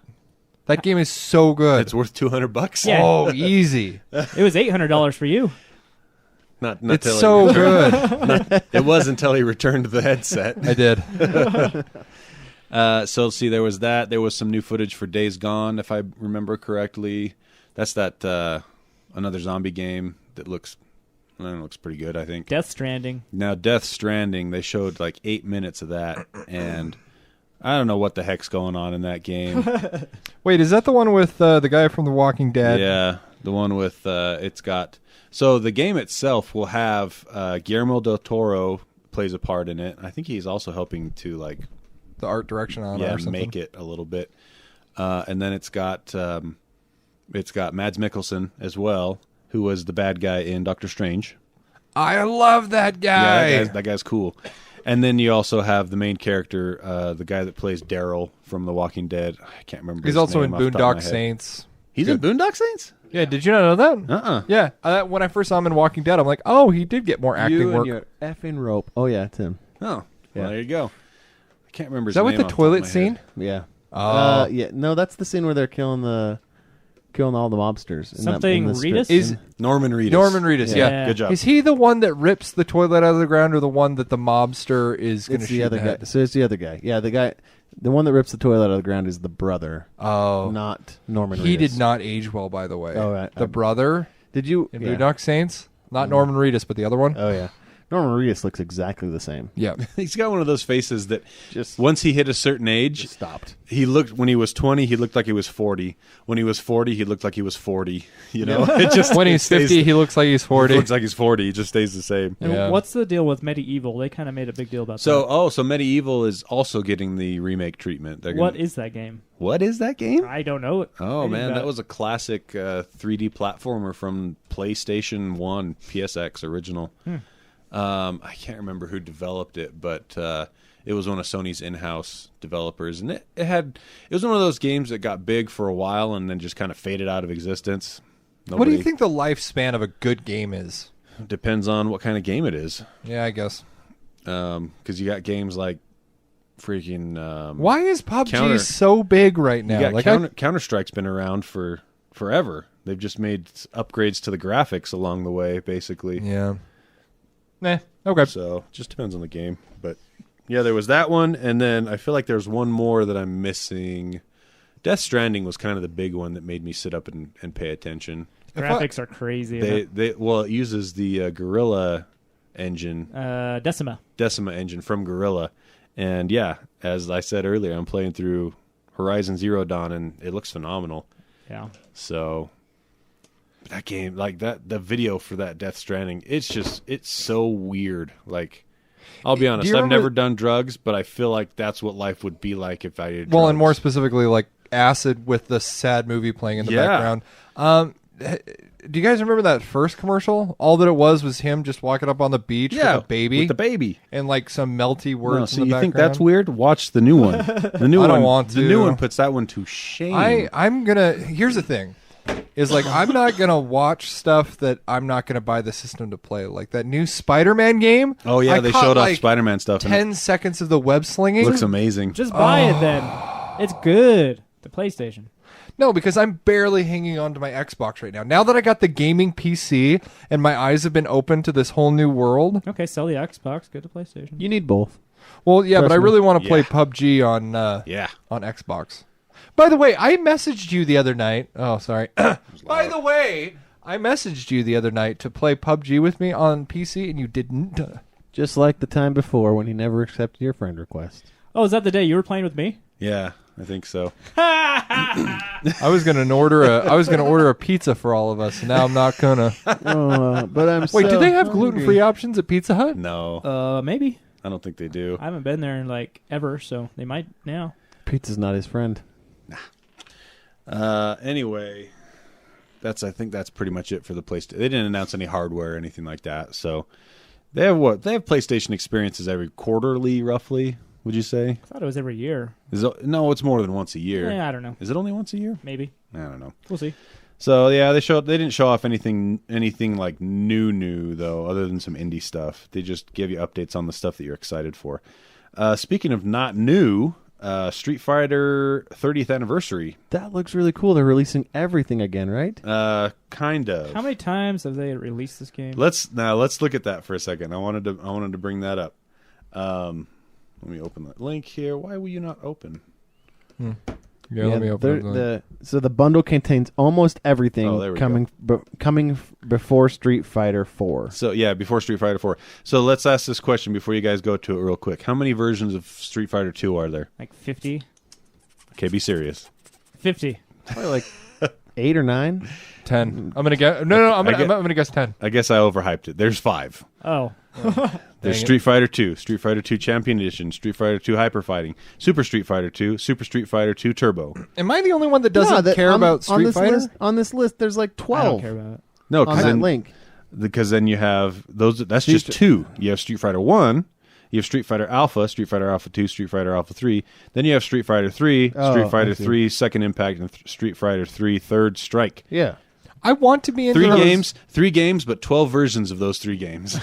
That game is so good. it's worth $200. Yeah. Oh, easy. It was $800 for you. Not It's till so he good. It was until he returned the headset. I did. So see, there was that. There was some new footage for Days Gone, if I remember correctly. That's that another zombie game that looks pretty good, I think. Death Stranding. Now, Death Stranding, they showed like 8 minutes of that, and I don't know what the heck's going on in that game. Wait, is that the one with the guy from The Walking Dead? Yeah, the one with it's got. So the game itself will have Guillermo del Toro plays a part in it. I think he's also helping to like The art direction on it or something. make it a little bit. And then it's got Mads Mikkelsen as well, who was the bad guy in Doctor Strange. I love that guy. Yeah, that guy's cool. And then you also have the main character, the guy that plays Daryl from The Walking Dead. I can't remember. He's his also name in off the top of my Boondock head. Saints. He's in Boondock Saints? Yeah, did you not know that? Yeah, when I first saw him in Walking Dead, I'm like, oh, he did get more acting you work. and your effing rope. Oh yeah, it's him. Oh, Yeah. well, there you go. I can't remember his Is that name with the off top of toilet my scene? head. Yeah. Oh. Yeah. No, that's the scene where they're killing all the mobsters. Something in the strip. Reedus? Is Norman Reedus. Norman Reedus? Yeah. Yeah. Good job. Is he the one that rips the toilet out of the ground, or the one that the mobster is going to It's shoot the other in guy. head? So it's the other guy. Yeah, the one that rips the toilet out of the ground is the brother, Oh, not Norman Reedus. he did not age well, by the way. Oh, right. The brother Did you? in Yeah. Boondock Saints, not Norman Reedus, but the other one. Oh yeah. Norman Reedus looks exactly the same. Yeah. He's got one of those faces that Just once he hit a certain age, just stopped. he looked, when he was 20, he looked like he was 40. When he was 40, he looked like he was 40. You know, it just When it he's stays- 50, he looks like he's 40. He looks like he's 40. He just stays the same. And Yeah. what's the deal with Medieval? They kind of made a big deal about So Medieval is also getting the remake treatment. that. What is that game? What is that game? I don't know. Oh anything man, about that it. was a classic 3D platformer from PlayStation 1, PSX original. I can't remember who developed it, but it was one of Sony's in-house developers, and it was one of those games that got big for a while and then just kind of faded out of existence. What do you think the lifespan of a good game is? Depends on what kind of game it is, Yeah, I guess. because you got games like freaking. Why is PUBG Counter- so big right now? You got Like Counter-Strike's been around for forever. They've just made upgrades to the graphics along the way, basically. yeah. Nah. Okay. So it just depends on the game. But yeah, there was that one, and then I feel like there's one more that I'm missing. Death Stranding was kind of the big one that made me sit up and pay attention. Graphics are crazy. It uses the Gorilla engine, Decima. Decima engine from Gorilla, and yeah, as I said earlier, I'm playing through Horizon Zero Dawn, and it looks phenomenal. Yeah. So that game, like the video for that Death Stranding, it's so weird. Like, I'll be honest, I've never done drugs, but I feel like that's what life would be like if I did drugs. Well, and more specifically, like acid with the sad movie playing in the background. Do you guys remember that first commercial? All that it was him just walking up on the beach with a baby. With the baby. And like some melty words No, in so the you background. think that's weird? Watch the new one. The new I one. don't want The to. new one puts that one to shame. I'm gonna. Here's the thing, is like I'm not gonna watch stuff that I'm not gonna buy the system to play. Like that new Spider-Man game. Oh yeah, they showed off like Spider-Man stuff. 10 seconds of the web slinging. Looks amazing. Just buy it then. It's good. The PlayStation. No, because I'm barely hanging on to my Xbox right now. Now that I got the gaming PC and my eyes have been open to this whole new world. Okay, sell the Xbox. Go to PlayStation. You need both. Well, yeah, but I Trust me. really want to play Yeah. PUBG on on Xbox. By the way, I messaged you the other night. Oh, sorry. By the way, I messaged you the other night to play PUBG with me on PC, and you didn't. Just like the time before when he never accepted your friend request. Oh, is that the day you were playing with me? Yeah, I think so. I was gonna order a pizza for all of us. And now I'm not gonna. But I'm Wait, do they have hungry. gluten-free options at Pizza Hut? No, Maybe. I don't think they do. I haven't been there in like ever, so they might now. Pizza's not his friend. Anyway, I think that's pretty much it for the PlayStation. They didn't announce any hardware or anything like that. So they have They have PlayStation experiences every quarterly, roughly. Would you say? I thought it was every year. No, it's more than once a year. Yeah, I don't know. Is it only once a year? Maybe. I don't know. We'll see. So yeah, they didn't show off anything like new though, other than some indie stuff. They just give you updates on the stuff that you're excited for. Speaking of not new, Street Fighter 30th anniversary. That looks really cool. They're releasing everything again, right? Kind of. How many times have they released this game? Let's look at that for a second. I wanted to bring that up. Let me open that link here. Why will you not open? Yeah, let me open it. So the bundle contains almost everything there we coming before Street Fighter 4. So yeah, before Street Fighter 4. So let's ask this question before you guys go to it real quick. How many versions of Street Fighter 2 are there? Like 50? Okay, be serious. 50. Probably like 8 or 9. 10. I'm gonna guess. No. I'm gonna guess 10. I guess I overhyped it. There's 5. Oh. There's Dang it. Street Fighter 2, Street Fighter 2 Champion Edition, Street Fighter 2 Hyper Fighting, Super Street Fighter 2, Super Street Fighter 2 Turbo. Am I the only one that doesn't care about Street Fighter? On this list, there's like 12 I don't care about it. No, on that link. because then you have those. That's just 2. You have Street Fighter 1. You have Street Fighter Alpha, Street Fighter Alpha 2, Street Fighter Alpha 3. Then you have Street Fighter 3, Oh, Street Fighter I see. 3 Second Impact, and Street Fighter 3 Third Strike. Yeah. I want to be into 3 those, 3 games, but 12 versions of those 3 games.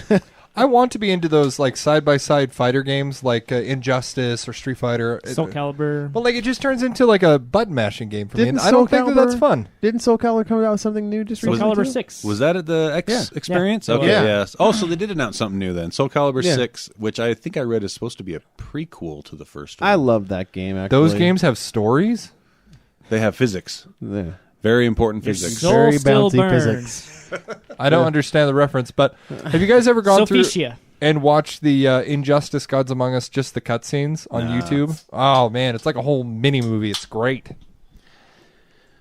I want to be into those like side-by-side fighter games like Injustice or Street Fighter. Soul Calibur. Well, like it just turns into like a button mashing game for me. Didn't And I don't Soul think that's Calibur- fun. Didn't Soul Calibur come out with something new just Soul recently? Calibur too? 6. Was that at the experience? Yeah. Okay, Yeah. yes. Oh, so they did announce something new then. Soul Calibur Yeah. 6, which I think I read is supposed to be a prequel to the first one. I love that game, actually. Those games have stories. They have physics. Yeah. Very important Your physics. soul Very still bouncy burns. physics. I don't understand the reference, but have you guys ever gone through Sophicia. and watched the Injustice Gods Among Us, just the cutscenes on Nah. YouTube? Oh man, it's like a whole mini movie. It's great.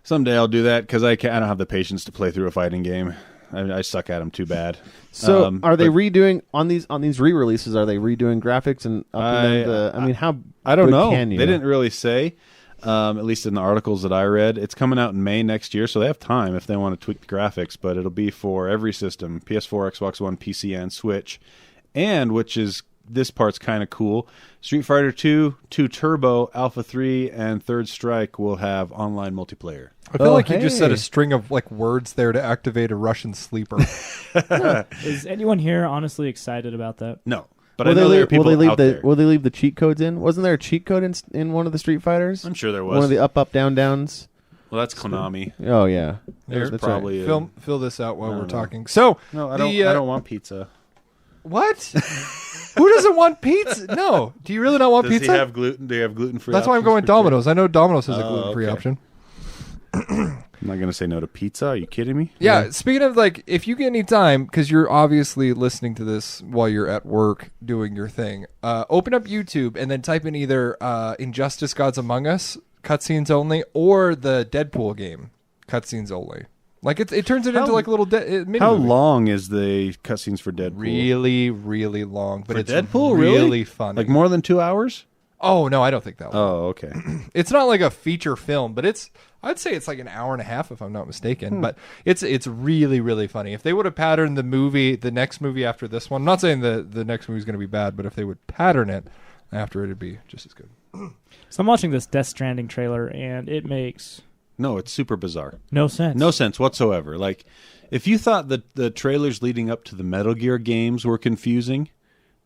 Someday I'll do that because I don't have the patience to play through a fighting game. I suck at them too bad. So, are they but redoing on these re-releases? Are they redoing graphics and upping them? I mean, how? I don't good know. Can you? They didn't really say. At least in the articles that I read, it's coming out in May next year, so they have time if they want to tweak the graphics. But it'll be for every system: PS4, Xbox One, PC, and Switch. And this part's kind of cool. Street Fighter 2, 2 Turbo, Alpha 3, and Third Strike will have online multiplayer. I feel like you just said hey. a string of like words there to activate a Russian sleeper. Is anyone here honestly excited about that? No, but I know there are people out there. Will they leave the cheat codes in? Wasn't there a cheat code in one of the Street Fighters? I'm sure there was. One of the up, down, downs. Well, that's Konami. Oh yeah, There's That's probably Fill this out while I we're don't know. talking. So no. I the, don't want pizza. What? Who doesn't want pizza? No. Do you really not want Does pizza? he have gluten? Do they have gluten-free? That's why I'm options going for Domino's. I know Domino's has a Oh, gluten-free okay. option. I'm not going to say no to pizza. Are you kidding me? Yeah, speaking of like, if you get any time, because you're obviously listening to this while you're at work doing your thing, open up YouTube and then type in either Injustice Gods Among Us, cutscenes only, or the Deadpool game, cutscenes only. Like, it turns it into like a little mini How movie. long is the cutscenes for Deadpool? Really, really long. But For it's Deadpool, really really fun. Like more than 2 hours? Oh no, I don't think that long. Oh, okay. It's not like a feature film, but I'd say it's like an hour and a half if I'm not mistaken. But it's really, really funny. If they would have patterned the next movie after this one, I'm not saying the next movie is going to be bad, but if they would pattern it after, it'd be just as good. So I'm watching this Death Stranding trailer, and it makes No, it's super bizarre. no sense. No sense whatsoever. Like, if you thought that the trailers leading up to the Metal Gear games were confusing,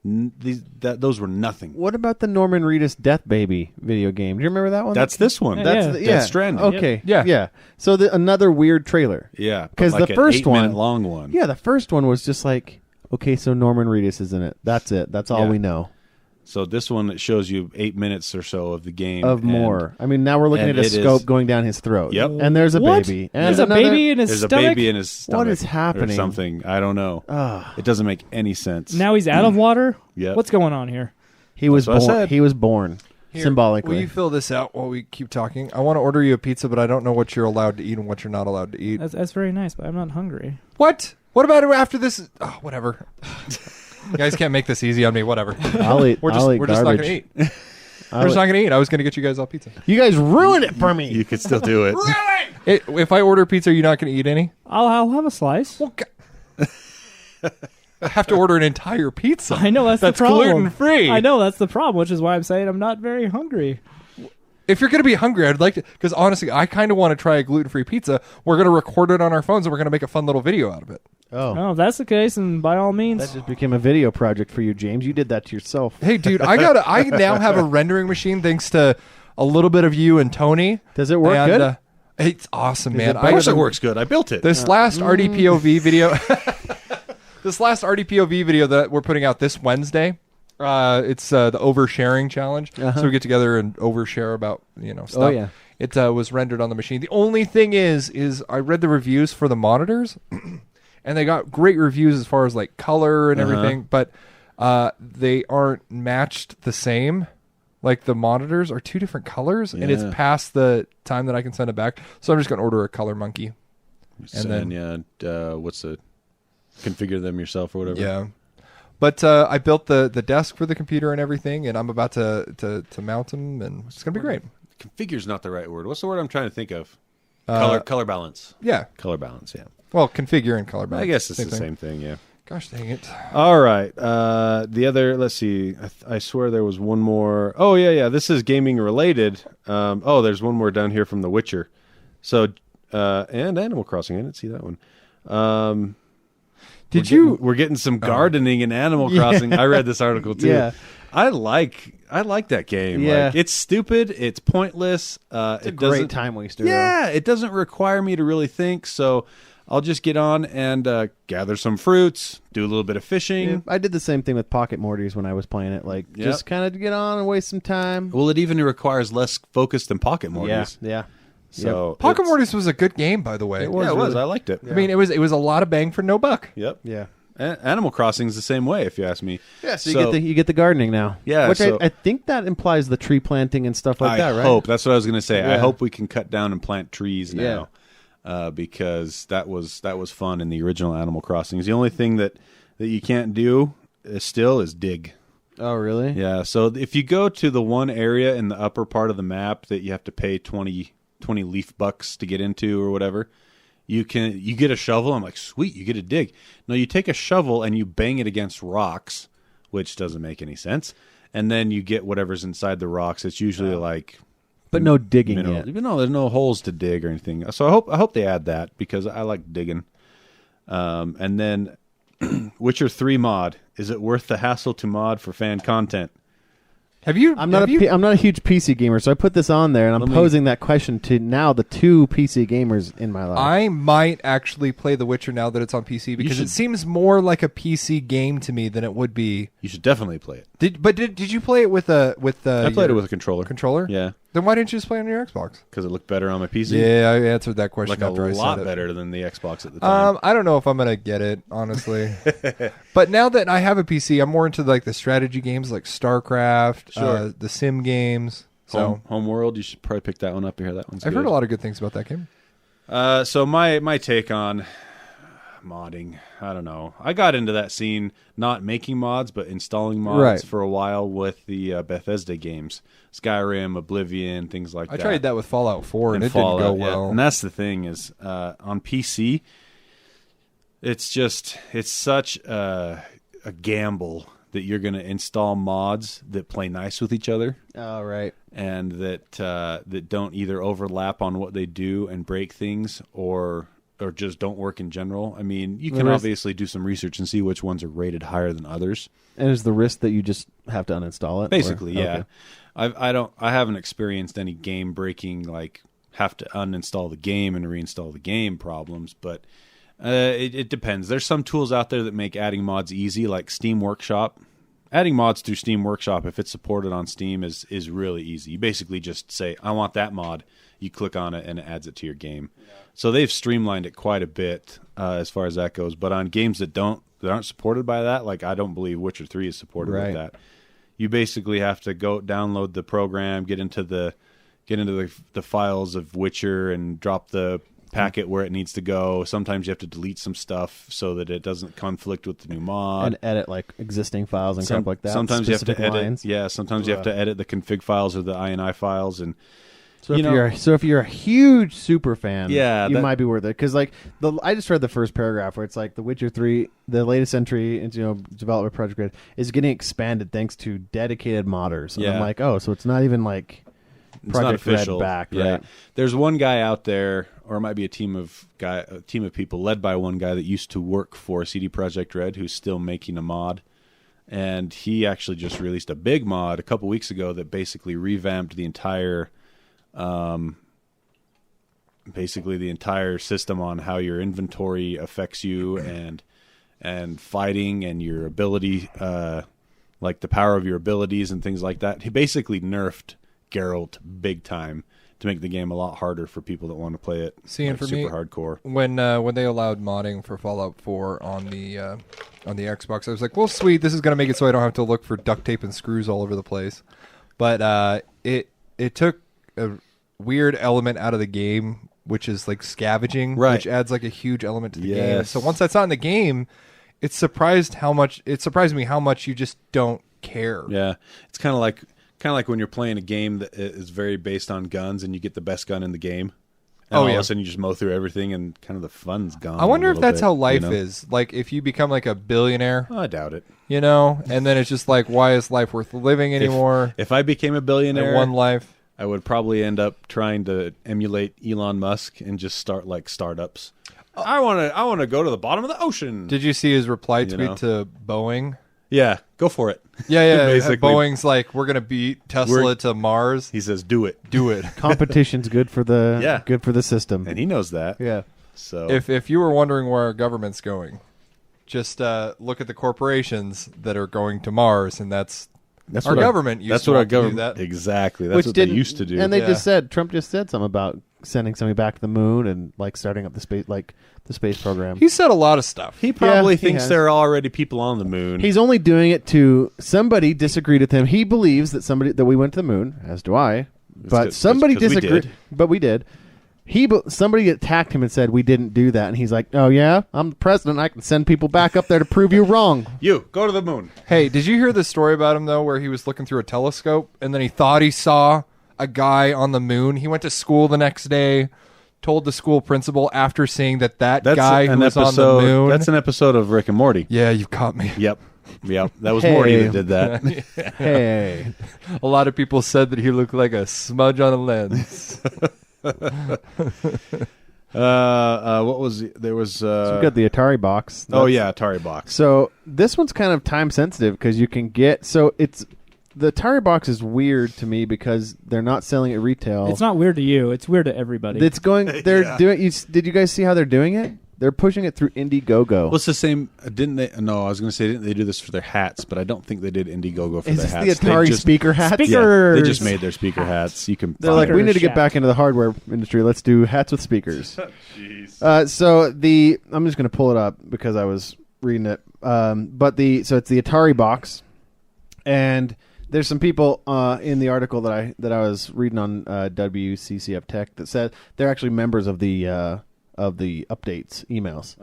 those were nothing. What about the Norman Reedus Death Baby video game? Do you remember that one? That's this one. Yeah. Death Stranding. Okay. Yep. Yeah. So another weird trailer. Yeah, but 'Cause like the first an 8-minute one- long one. Yeah, the first one was just like, okay, so Norman Reedus is in it. That's it. That's all Yeah. we know. So this one, it shows you 8 minutes or so of the game. Of more. I mean, now we're looking and at a it scope is- going down his throat. Yep. And there's a What? baby. And There's a another- baby in his There's stomach? a baby in his stomach. is happening? Or something. I don't know. Ugh. It doesn't make any sense. Now he's out of water? Yep. What's going on here? He was That's what I born. said. He was born Here, symbolically. will you fill this out while we keep talking? I want to order you a pizza, but I don't know what you're allowed to eat and what you're not allowed to eat. That's very nice, but I'm not hungry. What? What about after this? Oh, whatever. You guys can't make this easy on me. Whatever. I'll eat. We're just I'll eat we're just not garbage. gonna eat. We're just not gonna eat. I was gonna get you guys all pizza. You guys ruined it for me. You could still do it. If I order pizza, you're not gonna eat any. I'll have a slice. Well, I have to order an entire pizza. I know that's the That's problem. gluten-free. I know that's the problem, which is why I'm saying I'm not very hungry. If you're going to be hungry, I'd like to, because honestly, I kind of want to try a gluten-free pizza. We're going to record it on our phones, and we're going to make a fun little video out of it. Oh, if that's the case, and by all means, That just became a video project for you, James. You did that to yourself. Hey, dude, I now have a rendering machine thanks to a little bit of you and Tony. Does it work And, good? It's awesome, man. it Of course it works good. I built it. This last RDPOV video, this last RDPOV video that we're putting out this Wednesday, it's the oversharing challenge. So we get together and overshare about stuff. Oh, yeah. It was rendered on the machine. The only thing is I read the reviews for the monitors, and they got great reviews as far as like color and everything, but they aren't matched the same. Like the monitors are two different colors, and it's Yeah. past the time that I can send it back. So I'm just gonna order a color monkey. What's the configure them yourself or whatever. Yeah. But I built the desk for the computer and everything, and I'm about to mount them, and it's going to be great. Configure's not the right word. What's the word I'm trying to think of? Uh, Color balance. Yeah. Color balance, yeah. Well, configure and color balance. I guess it's the thing. same thing, yeah. Gosh dang it. All right. The other, let's see. I swear there was one more. Oh, yeah. This is gaming related. There's one more down here from The Witcher. So, and Animal Crossing. I didn't see that one. We're getting some gardening in Animal Crossing. I read this article too. Yeah. I like that game. Yeah. Like, it's stupid. It's pointless. It's a it great doesn't. time waster. Yeah, it doesn't require me to really think. So I'll just get on and gather some fruits, do a little bit of fishing. Yeah, I did the same thing with Pocket Mortys when I was playing it. Like, Yep. just kind of get on and waste some time. Well, it even requires less focus than Pocket Mortys. Yeah. So Pocket it's- Mortys was a good game, by the way. It was. Yeah, it was. really. I liked it. I mean, it was a lot of bang for no buck. Yep. Yeah. Animal Crossing is the same way, if you ask me. Yeah, so you get the gardening now. Yeah, which so- I think that implies the tree planting and stuff like that, right? I hope. That's what I was going to say. I Yeah. hope we can cut down and plant trees now, because that was fun in the original Animal Crossings. The only thing that you can't do is dig. Oh, really? Yeah. So if you go to the one area in the upper part of the map that you have to pay 20 leaf bucks to get into or whatever, you get a shovel. I'm like, sweet, you get a dig. No, you take a shovel and you bang it against rocks, which doesn't make any sense. And then you get whatever's inside the rocks. It's usually like, But no digging mineral. yet. No, there's no holes to dig or anything. So I hope they add that because I like digging. And then Witcher 3 mod. Is it worth the hassle to mod for fan content? Have you? I'm not a huge PC gamer, so I put this on there, and I'm Let me- posing that question to now the two PC gamers in my life. I might actually play The Witcher now that it's on PC because should- it seems more like a PC game to me than it would be. You should definitely play it. Did you play it with the? I played it with a controller. controller. Yeah, Then why didn't you just play it on your Xbox? because it looked better on my PC. Yeah, I answered that question like a after I lot said it. better than the Xbox at the time. I don't know if I'm gonna get it honestly, but now that I have a PC, I'm more into like the strategy games like StarCraft, Sure. the sim games. So Homeworld, you should probably pick that one up. You hear that one's I've good. heard a lot of good things about that game. So my take on modding. I don't know. I got into that scene, not making mods, but installing mods for a while with the Bethesda games. Skyrim, Oblivion, things like that. I tried that with Fallout 4, and it Fallout, didn't go well. And that's the thing is, on PC, it's such a gamble that you're going to install mods that play nice with each other. Oh, right. And that don't either overlap on what they do and break things, or just don't work in general. I mean, you can obviously do some research and see which ones are rated higher than others. And is the risk that you just have to uninstall it? Basically, yeah. Okay. I haven't experienced any game breaking, like have to uninstall the game and reinstall the game problems, but it depends. There's some tools out there that make adding mods easy, like Steam Workshop. Adding mods through Steam Workshop, if it's supported on Steam, is really easy. You basically just say, I want that mod. You click on it, and it adds it to your game. Yeah. So they've streamlined it quite a bit as far as that goes. But on games that aren't supported by that, like I don't believe Witcher 3 is supported with that. You basically have to go download the program, get into the files of Witcher, and drop the packet where it needs to go. Sometimes you have to delete some stuff so that it doesn't conflict with the new mod, and edit like existing files and crap like that. Sometimes you have to edit. Yeah, sometimes you have to edit the config files or the INI files, and so if you're a huge super fan, you might be worth it, because like I just read the first paragraph where it's like The Witcher 3, the latest entry into development project grid is getting expanded thanks to dedicated modders. And I'm like, oh, so it's not even like it's not official. Back, yeah. Right? There's one guy out there, or it might be a team of people led by one guy that used to work for CD Projekt Red, who's still making a mod, and he actually just released a big mod a couple weeks ago that basically revamped the entire system on how your inventory affects you and fighting and your ability, like the power of your abilities and things like that. He basically nerfed Geralt big time to make the game a lot harder for people that want to play it. And for super me, hardcore. When they allowed modding for Fallout 4 on the Xbox, I was like, well, sweet, this is going to make it so I don't have to look for duct tape and screws all over the place. But it took a weird element out of the game, which is like scavenging, which adds like a huge element to the game. So once that's not in the game, it surprised me how much you just don't care. Yeah, it's kind of like when you're playing a game that is very based on guns, and you get the best gun in the game. And all of a sudden you just mow through everything, and kind of the fun's gone. I wonder if that's how life is. Like, if you become like a billionaire. I doubt it. And then it's just like, why is life worth living anymore? If I became a billionaire in one life, I would probably end up trying to emulate Elon Musk and just start like startups. I want to go to the bottom of the ocean. Did you see his reply tweet to Boeing? Yeah, go for it. Yeah. Basically, Boeing's like, we're gonna beat Tesla to Mars. He says, "Do it, do it." Competition's good for the good for the system, and he knows that. Yeah. So if you were wondering where our government's going, just look at the corporations that are going to Mars, and that's our government. That's what our government exactly. That's what they used to do. And they Trump just said something about sending somebody back to the moon and like starting up the space program. He said a lot of stuff. He probably thinks there are already people on the moon. He's only doing it to somebody disagreed with him. He believes that we went to the moon, as do I. But somebody disagreed. But we did. Somebody attacked him and said we didn't do that, and he's like, "Oh yeah, I'm the president. I can send people back up there to prove you wrong." You go to the moon. Hey, did you hear the story about him though, where he was looking through a telescope and then he thought he saw a guy on the moon? He went to school the next day, told the school principal after seeing that guy who was on the moon. That's an episode of Rick and Morty. Yeah, you've caught me. Yep. That was Morty that did that. Hey, a lot of people said that he looked like a smudge on a lens. What was there was so we got the Atari box. Atari box. So this one's kind of time sensitive because you can get the Atari box is weird to me because they're not selling it retail. It's not weird to you. It's weird to everybody. It's going. They're doing. Did you guys see how they're doing it? They're pushing it through Indiegogo. Well, it's the same. Didn't they? No, I was going to say, didn't they do this for their hats? But I don't think they did Indiegogo for their hats. Is this the Atari speaker hats? Speakers. Yeah, they just made their speaker hats. You can. They're like, we need to get back into the hardware industry. Let's do hats with speakers. Jeez. I'm just going to pull it up because I was reading it. So it's the Atari box, and there's some people in the article that I was reading on WCCF Tech that said they're actually members of the updates emails.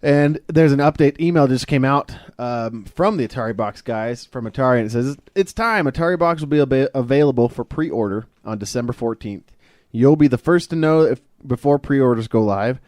And there's an update email just came out from the Atari Box guys from Atari, and it says, it's time. Atari Box will be available for pre-order on December 14th. You'll be the first to know before pre-orders go live.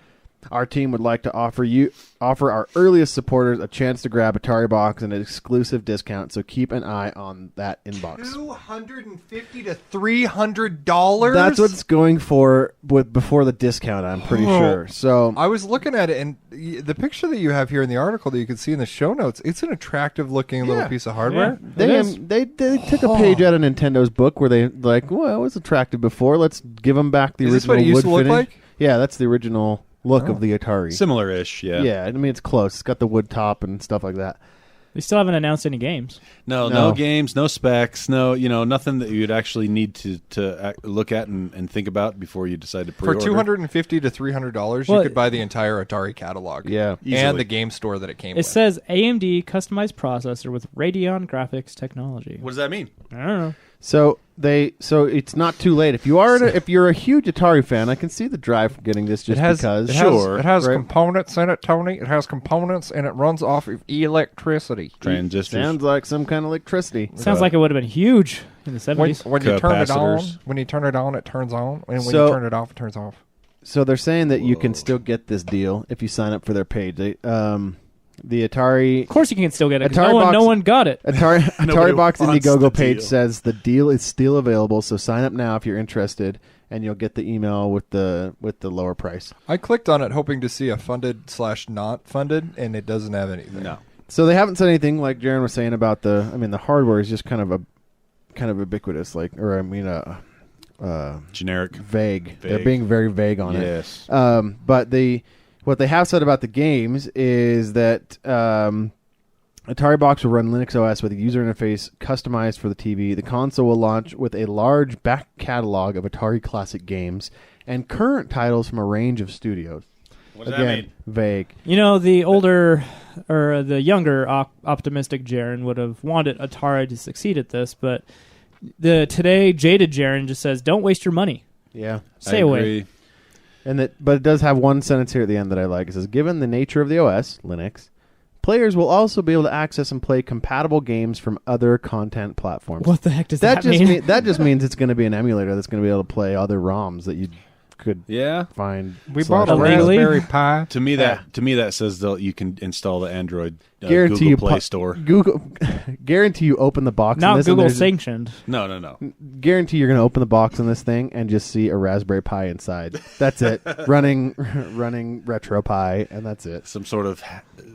Our team would like to offer our earliest supporters a chance to grab Atari Box and an exclusive discount, so keep an eye on that inbox. $250 to $300? That's what it's going for before the discount, I'm pretty sure. So I was looking at it, and the picture that you have here in the article that you can see in the show notes, it's an attractive-looking little piece of hardware. Yeah. They took a page out of Nintendo's book where they well, it was attractive before. Let's give them back the Is this original what it used wood to look finish. like? Yeah, that's the original look of the Atari. Similar-ish, yeah. Yeah, I mean, it's close. It's got the wood top and stuff like that. They still haven't announced any games. No games, no specs, nothing that you'd actually need to look at and think about before you decide to pre-order. For $250 to $300, you could buy the entire Atari catalog. Yeah. Easily. And the game store that it came It with. says AMD customized processor with Radeon graphics technology. What does that mean? I don't know. So it's not too late. If you're a huge Atari fan, I can see the drive for getting this because it has components in it, Tony. It has components, and it runs off of electricity. Transistors. Sounds like some kind of electricity. Sounds like it would have been huge in the 70s. When you turn it on, Capacitors. it turns on, and when So- you turn it off, it turns off. So they're saying that you can still get this deal if you sign up for their page. The Atari Of course you can still get it, 'cause Atari no one got it. Atari Box wants Indiegogo the page deal. says the deal is still available, so sign up now if you're interested, and you'll get the email with the lower price. I clicked on it hoping to see a funded/not funded, and it doesn't have anything. No. So they haven't said anything like Jaron was saying about the hardware is just kind of ubiquitous, Generic. vague. They're being very vague on it. Yes. But what they have said about the games is that Atari Box will run Linux OS with a user interface customized for the TV. The console will launch with a large back catalog of Atari classic games and current titles from a range of studios. What does that mean? Vague. The older or the younger optimistic Jaren would have wanted Atari to succeed at this, but the today jaded Jaren just says, "Don't waste your money. Yeah. Stay I away." agree. But it does have one sentence here at the end that I like. It says, given the nature of the OS, Linux, players will also be able to access and play compatible games from other content platforms. What the heck does that just mean? that just means it's going to be an emulator that's going to be able to play other ROMs that you could Yeah. find. We slash bought a rent. Illegally? Raspberry Pi. To me that says that you can install the Android Guarantee Google you Play Store. Google guarantee you open the box. in Not this and Google there's- sanctioned. No. Guarantee you're going to open the box on this thing and just see a Raspberry Pi inside. That's it. running RetroPie, and that's it. Some sort of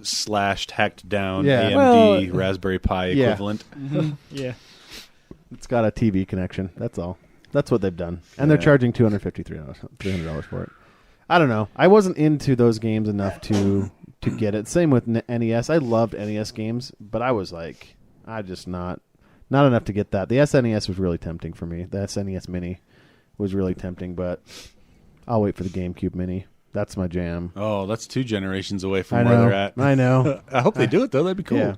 slashed, hacked down Yeah. AMD Raspberry Pi Yeah. equivalent. Yeah. It's got a TV connection. That's all. That's what they've done, and they're Yeah. charging $300 for it. I don't know. I wasn't into those games enough to get it. Same with NES. I loved NES games, but I was like, I just not enough to get that. The SNES was really tempting for me. The SNES Mini was really tempting, but I'll wait for the GameCube Mini. That's my jam. Oh, that's 2 generations away I from where know. they're at. I know. I hope they do it though. That'd be cool. Yeah.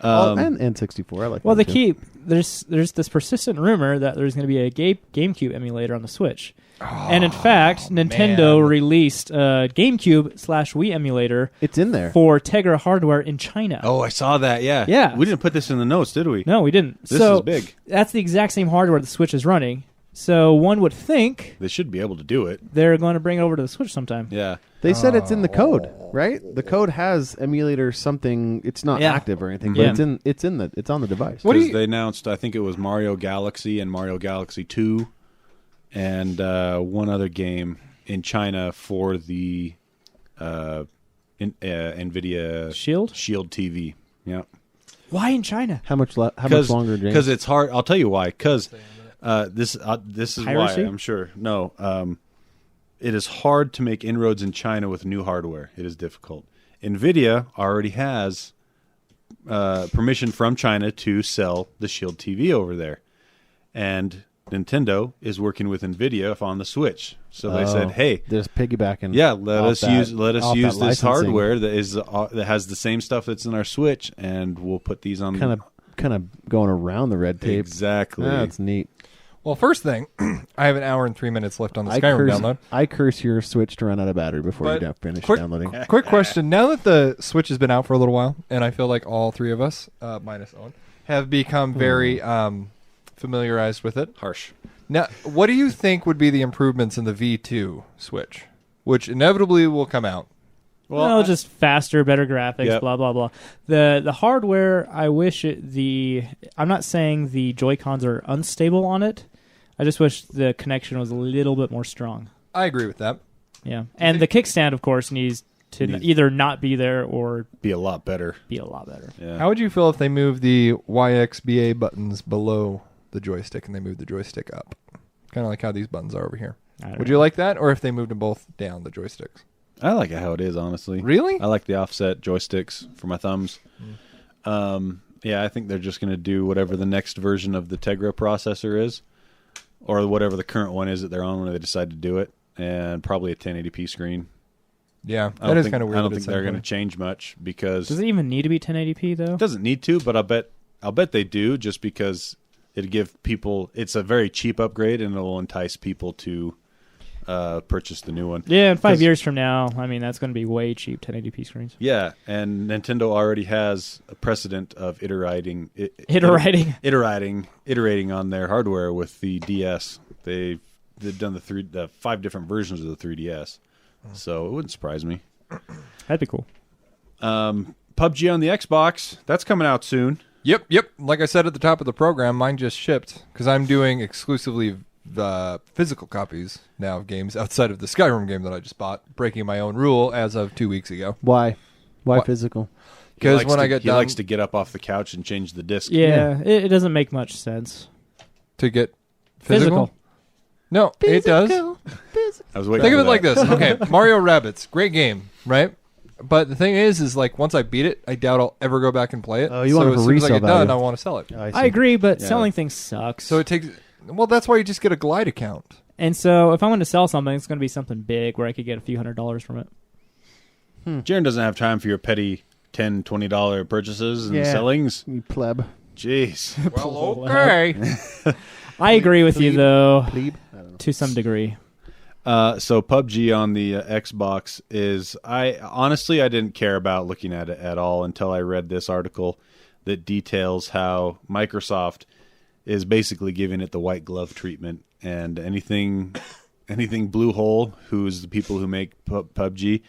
And N64. I like. Well, them they too. there's this persistent rumor that there's going to be a GameCube emulator on the Switch, and in fact, Nintendo released a GameCube/Wii emulator. It's in there. For Tegra hardware in China. Oh, I saw that. Yeah. Yeah. We didn't put this in the notes, did we? No, we didn't. This so is big. That's the exact same hardware the Switch is running. So one would think They should be able to do it. they're going to bring it over to the Switch sometime. Yeah. They said it's in the code, right? The code has emulator something. It's not Yeah. active or anything, but Yeah. it's on the device. What do Because you- they announced, I think it was Mario Galaxy and Mario Galaxy 2 and one other game in China for the NVIDIA Shield? Shield TV. Yeah. Why in China? How much longer, James? Because it's hard. I'll tell you why. Because this is Piracy? why, I'm sure. No. It is hard to make inroads in China with new hardware. It is difficult. NVIDIA already has permission from China to sell the Shield TV over there. And Nintendo is working with NVIDIA on the Switch. So they said, "Hey, just piggybacking. yeah, let us use this licensing. hardware that has the same stuff that's in our Switch, and we'll put these on Kind of going around the red tape. exactly." That's neat. Well, first thing, I have an hour and 3 minutes left on the Skyrim download. I curse your Switch to run out of battery before But you finish quick- downloading. Quick question. Now that the Switch has been out for a little while, and I feel like all three of us, minus Owen, have become very familiarized with it. Harsh. Now, what do you think would be the improvements in the V2 Switch, which inevitably will come out? Well, just faster, better graphics, Yep. blah blah blah. The hardware, I wish I'm not saying the Joy-Cons are unstable on it. I just wish the connection was a little bit more strong. I agree with that. Yeah, and the kickstand, of course, needs to either not be there or Be a lot better. be a lot better. Yeah. How would you feel if they moved the YXBA buttons below the joystick and they moved the joystick up? Kind of like how these buttons are over here. Would you like that, or if they moved them both down, the joysticks? I like it how it is, honestly. Really? I like the offset joysticks for my thumbs. Yeah, I think they're just going to do whatever the next version of the Tegra processor is, or whatever the current one is that they're on when they decide to do it, and probably a 1080p screen. Yeah, I that don't is think- kind of weird. I don't that think it's they're going to in change much because Does it even need to be 1080p though? it doesn't need to, but I'll bet they do just because it'd give people. It's a very cheap upgrade, and it'll entice people to purchase the new one. Yeah, in 5 'Cause- years from now, I mean that's going to be way cheap 1080p screens. Yeah, and Nintendo already has a precedent of iterating on their hardware with the DS. They've done the 5 different versions of the 3DS, so it wouldn't surprise me. That'd be cool. PUBG on the Xbox, that's coming out soon. Yep. Like I said at the top of the program, mine just shipped because I'm doing exclusively the physical copies now of games outside of the Skyrim game that I just bought, breaking my own rule as of 2 weeks ago. Why? Why What? physical? Because when I get he done likes to get up off the couch and change the disc. Yeah, it doesn't make much sense. to get physical. No, it does. I was waiting. Think for of it like that. this. Okay, Mario Rabbids, great game, right? But the thing is like once I beat it, I doubt I'll ever go back and play it. Oh, you want it so for as soon as I resale get done, value. I want to sell it. I agree, but Yeah. selling things sucks. So it takes. Well, that's why you just get a Glide account. and so if I want to sell something, it's going to be something big where I could get a few $100s from it. Jaron doesn't have time for your petty $10, $20 purchases and Yeah. sellings. You pleb. Jeez. Well, okay. I agree with you though, Plebe? I don't know. to some degree. So PUBG on the Xbox is I didn't care about looking at it at all until I read this article that details how Microsoft is basically giving it the white glove treatment, and anything Bluehole, who's the people who make PUBG,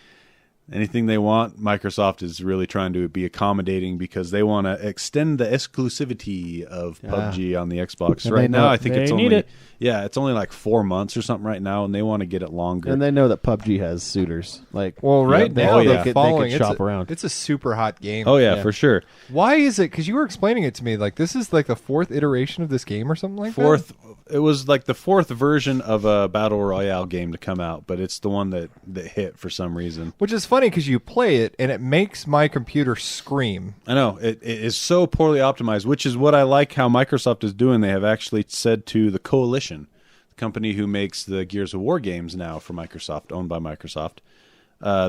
anything they want, Microsoft is really trying to be accommodating because they want to extend the exclusivity of PUBG on the Xbox. And Right they now, know- I think they it's need only it. it's only like 4 months or something right now, and they want to get it longer. And they know that PUBG has suitors. Like, Well, right they- now they they're could- they could following. shop it's a, around. It's a super hot game. Oh yeah, Yeah. for sure. Why is it? Because you were explaining it to me. Like this is like the 4th iteration of this game or something like Fourth, it was like the 4th version of a battle royale game to come out, but it's the one that hit for some reason. that. Which is funny because you play it and it makes my computer scream. I know it is so poorly optimized, which is what I like how Microsoft is doing. They have actually said to the Coalition, the company who makes the Gears of War games now for Microsoft, owned by Microsoft,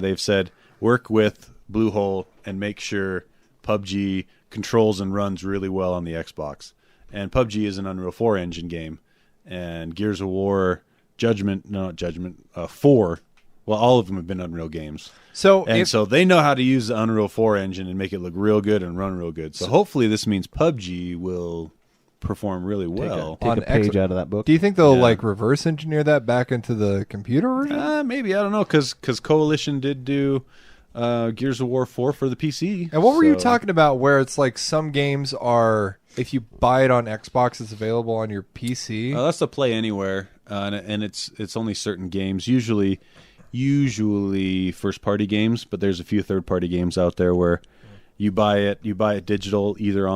they've said work with Bluehole and make sure PUBG controls and runs really well on the Xbox. And PUBG is an Unreal 4 engine game, and Gears of War 4. Well, all of them have been Unreal games. So And so they know how to use the Unreal 4 engine and make it look real good and run real good. So hopefully this means PUBG will perform really well. Take on a page X- out of that book. do you think they'll Yeah. like reverse engineer that back into the computer version? Maybe, I don't know, because Coalition did do Gears of War 4 for the PC. And what were you So- talking about where it's like some games are, if you buy it on Xbox, it's available on your PC? That's the Play Anywhere, and it's only certain games, usually first-party games, but there's a few third-party games out there where you buy it digital either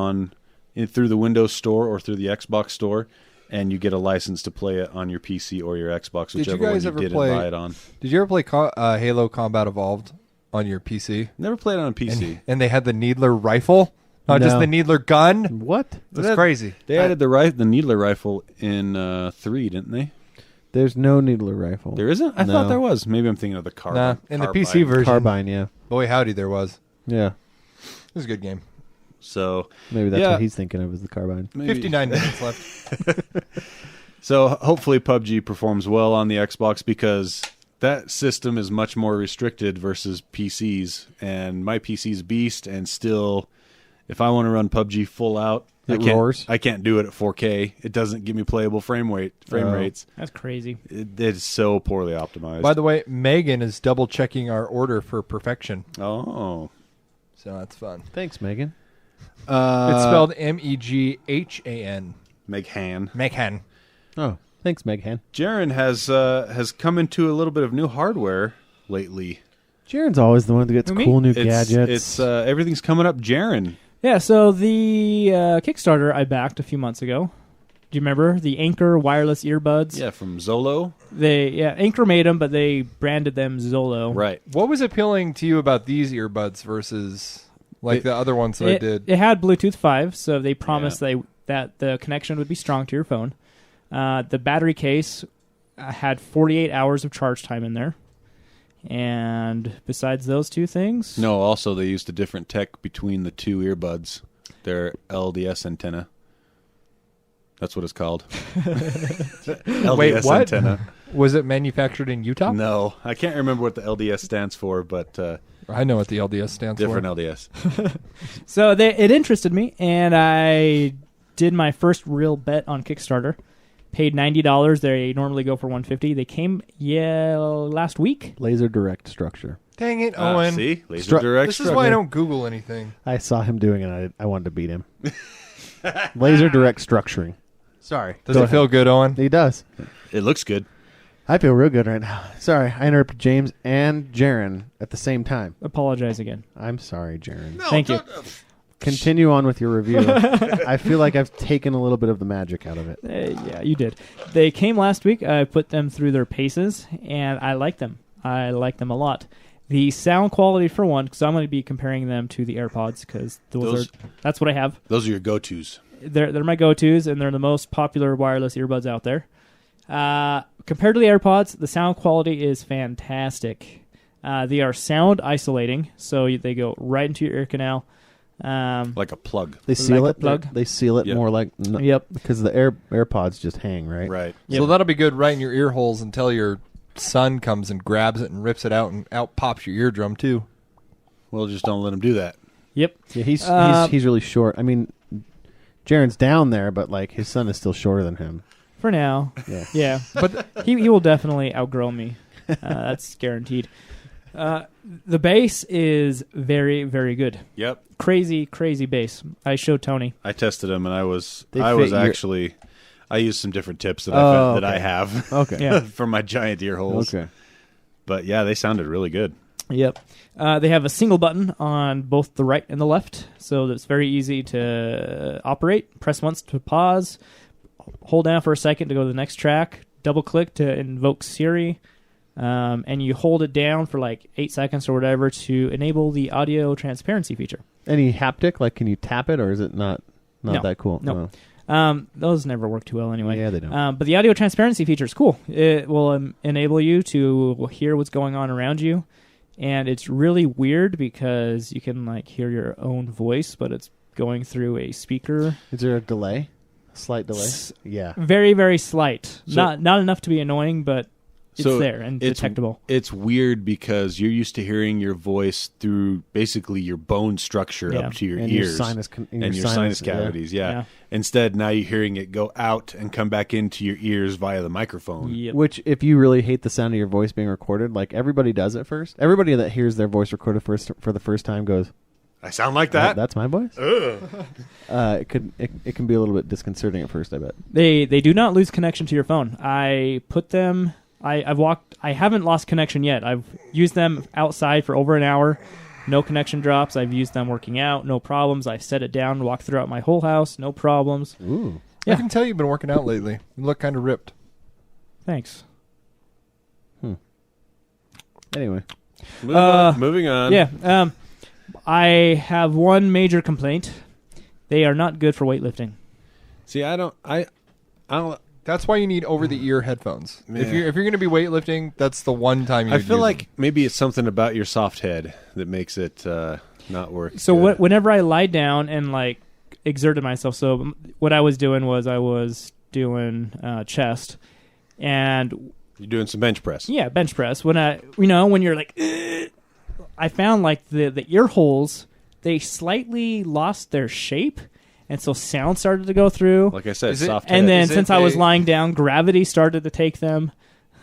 through the Windows Store or through the Xbox Store, and you get a license to play it on your PC or your Xbox, Did you whichever one guys you ever didn't play- buy it on. Did you ever play Halo Combat Evolved on your PC? Never played it on a PC. And they had the Needler rifle, not just No. the Needler gun. What? That's crazy. They added the Needler rifle in 3, didn't they? There's no needler rifle. There isn't? I No. thought there was. Maybe I'm thinking of the carbine. Nah, in the PC version. Carbine, yeah. Boy, howdy, there was. Yeah. It was a good game. So Maybe that's Yeah. what he's thinking of is the carbine. maybe, 59 minutes left. So hopefully PUBG performs well on the Xbox because that system is much more restricted versus PCs. And my PC's beast, and still, if I want to run PUBG full out, roars. I can't do it at 4K. It doesn't give me playable frame rates. That's crazy. It's so poorly optimized. By the way, Megan is double checking our order for perfection. Oh. So that's fun. Thanks, Megan. It's spelled Meghan. Meghan. Meghan. Oh, thanks, Meghan. Jaren has come into a little bit of new hardware lately. Jaren's always the one that gets Who, me? cool new It's gadgets. everything's coming up Jaren. Yeah, so the Kickstarter I backed a few months ago. Do you remember the Anchor wireless earbuds? Yeah, from Zolo. Anchor made them, but they branded them Zolo. Right. What was appealing to you about these earbuds versus the other ones that I did? It had Bluetooth 5, so they promised that the connection would be strong to your phone. The battery case had 48 hours of charge time in there. And besides those two things... No, also they used a different tech between the two earbuds. Their LDS antenna. That's what it's called. LDS Wait, what? antenna. Was it manufactured in Utah? No, I can't remember what the LDS stands for, but I know what the LDS stands different for. LDS. So it interested me, and I did my first real bet on Kickstarter. Paid $90. They normally go for $150. They came last week. Laser direct structure. Dang it, Owen. See? Laser direct This is why I don't Google anything. I saw him doing it. And I wanted to beat him. Laser direct structuring. Sorry. Does it feel good, Owen? He does. It looks good. I feel real good right now. Sorry, I interrupted James and Jaren at the same time. Apologize again. I'm sorry, Jaren. Thank you. Continue on with your review. I feel like I've taken a little bit of the magic out of it. Yeah, you did. They came last week. I put them through their paces, and I like them. I like them a lot. The sound quality, for one, because I'm going to be comparing them to the AirPods, because that's what I have. Those are your go-tos. They're my go-tos, and they're the most popular wireless earbuds out there. Compared to the AirPods, the sound quality is fantastic. They are sound isolating, so they go right into your ear canal. Like a plug. They seal like it. a plug. They seal it Yep. more like Yep. because the AirPods just hang right. Right. Yep. So that'll be good right in your ear holes until your son comes and grabs it and rips it out, and out pops your eardrum too. Well, just don't let him do that. Yep. Yeah, he's really short. I mean, Jaren's down there, but like his son is still shorter than him. For now. Yeah. Yeah. But he will definitely outgrow me. That's guaranteed. The bass is very, very good. Yep. Crazy, crazy bass. I showed Tony. I tested them, and I was They fit your- actually... I used some different tips that Oh, that I okay. have Okay. Yeah. for my giant ear holes. Okay. But yeah, they sounded really good. Yep. They have a single button on both the right and the left, so it's very easy to operate. Press once to pause, hold down for a second to go to the next track, double click to invoke Siri, and you hold it down for like 8 seconds or whatever to enable the audio transparency feature. Any haptic? Like, can you tap it, or is it not No. that cool? No. Oh. Those never work too well anyway. Yeah, they don't. But the audio transparency feature is cool. It will enable you to hear what's going on around you. And it's really weird because you can like hear your own voice, but it's going through a speaker. Is there a delay? A slight delay? Yeah. Very, very slight. So- Not enough to be annoying, but it's So there and detectable. It's weird because you're used to hearing your voice through basically your bone structure Yeah. up to your And ears your sinus, and your sinus cavities. Yeah. Yeah. Instead, now you're hearing it go out and come back into your ears via the microphone. Yep. Which, if you really hate the sound of your voice being recorded, like everybody does at first. Everybody that hears their voice recorded for the first time goes, I sound like "Oh, that. that's my voice." It can be a little bit disconcerting at first, I bet. They do not lose connection to your phone. I put them. I haven't lost connection yet. I've used them outside for over an hour. No connection drops. I've used them working out. No problems. I've set it down, walked throughout my whole house. No problems. Ooh. Yeah. I can tell you've been working out lately. You look kind of ripped. Thanks. Anyway, Moving on. Yeah. I have one major complaint. They are not good for weightlifting. See, I don't. That's why you need over-the-ear headphones. Yeah. If you're going to be weightlifting, that's the one time you. I feel like maybe it's something about your soft head that makes it not work. So good. whenever I lie down and like exerted myself, so what I was doing was I was doing chest, and You're doing some bench press. yeah, bench press. When when you're like, "Ugh," I found like the ear holes, they slightly lost their shape, and so sound started to go through. Like I said, Is it- soft And head. then Is it since I was a- lying down, gravity started to take them,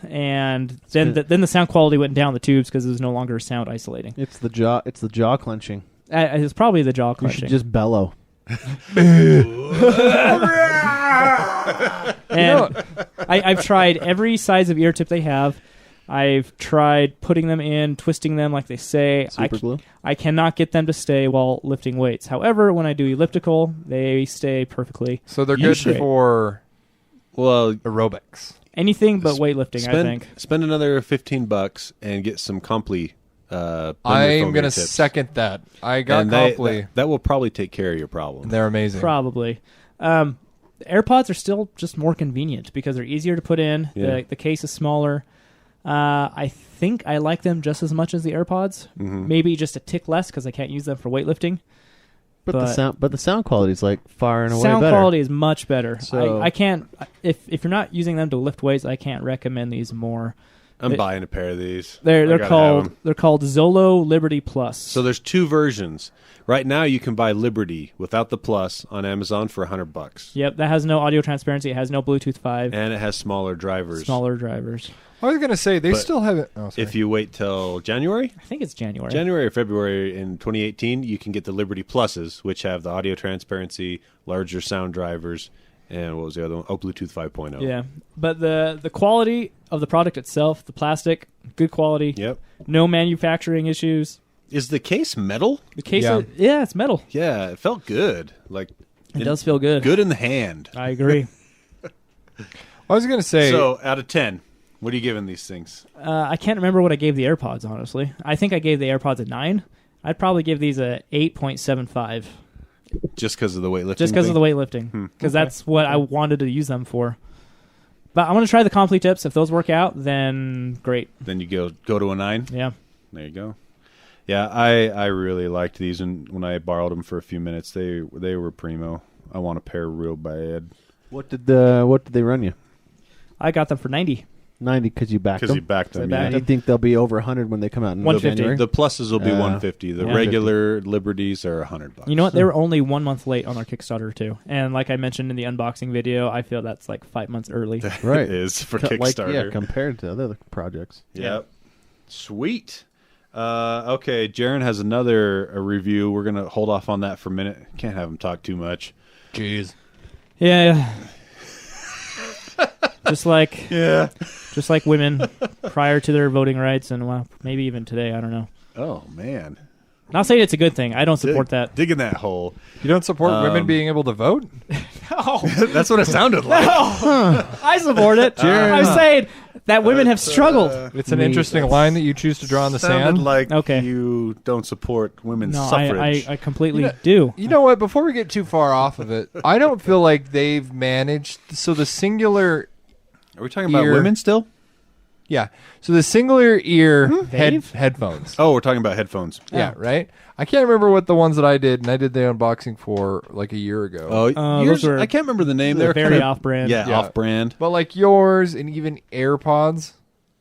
and then the sound quality went down the tubes because it was no longer sound isolating. It's the jaw. It's the jaw clenching. It's probably the jaw You clenching. should just bellow. And I've tried every size of ear tip they have. I've tried putting them in, twisting them like they say. Super glue. I cannot get them to stay while lifting weights. However, when I do elliptical, they stay perfectly. So they're You good should. for Well, aerobics. Anything but weightlifting, I think. spend another $15 and get some Comply. I'm going to second that. I got Comply. That will probably take care of your problem. They're amazing. Probably. The AirPods are still just more convenient because they're easier to put in. Yeah. The case is smaller. I think I like them just as much as the AirPods. Mhm. Maybe just a tick less because I can't use them for weightlifting. But the sound quality is like far and away Sound better. quality is much better. So- I can't. If you're not using them to lift weights, I can't recommend these more. I'm They- buying a pair of these. I They're gotta have called 'em. they're called Zolo Liberty Plus. So there's two versions. Right now, you can buy Liberty without the Plus on Amazon for $100, Yep, that has no audio transparency. It has no Bluetooth 5. and it has smaller drivers. Smaller drivers. I was going to say, they But still have it. Oh, sorry. If you wait till January I think it's January. or February in 2018, you can get the Liberty Pluses, which have the audio transparency, larger sound drivers, and what was the other one? Oh, Bluetooth 5.0. Yeah, but the quality of the product itself, the plastic, good quality. Yep. No manufacturing issues. Is the case metal? The case, Yeah. it's metal. Yeah, it felt good. Like It does feel good. good in the hand. I agree. I was going to say, So, out of 10, what are you giving these things? I can't remember what I gave the AirPods. Honestly, I think I gave the AirPods a 9. I'd probably give these a 8.75, Just because of the weightlifting? just because of the weightlifting, because that's what I wanted to use them for. But I want to try the Complete tips. If those work out, then great. Then you go to a 9? Yeah. There you go. Yeah, I really liked these, and when I borrowed them for a few minutes, they were primo. I want a pair real bad. What did they run you? I got them for 90. 90 because you backed Because them. you backed them. I Yeah. backed Do you think they'll be over 100 when they come out in 150. January? The pluses will be 150. The Yeah. regular Liberties are $100. You know what? They were only 1 month late on our Kickstarter too, and like I mentioned in the unboxing video, I feel that's like 5 months early. Right. It is for Like, Kickstarter. compared to other projects. Yep. Sweet. Okay, Jaron has a review. We're going to hold off on that for a minute. Can't have him talk too much. jeez. Yeah. just like women prior to their voting rights, and well, maybe even today. I don't know. Oh, man. Not saying it's a good thing. I don't support that. Digging that hole. You don't support women being able to vote? No, That's what it sounded like. I support it. I'm saying that women have struggled. It's an interesting line that you choose to draw in the Sounded sand. like Okay. you don't support women's No, suffrage. I completely do. You know what? Before we get too far off of it, I don't feel like they've managed. So the singular, Are we talking about ear- women still? yeah. So the singular ear Dave? headphones. Oh, we're talking about headphones. Yeah, right. I can't remember what the ones that I did, and I did the unboxing for like a year ago. Oh, those were- I can't remember the name. they're They're very kinda- off-brand. Yeah, Yeah. off-brand. But like yours and even AirPods,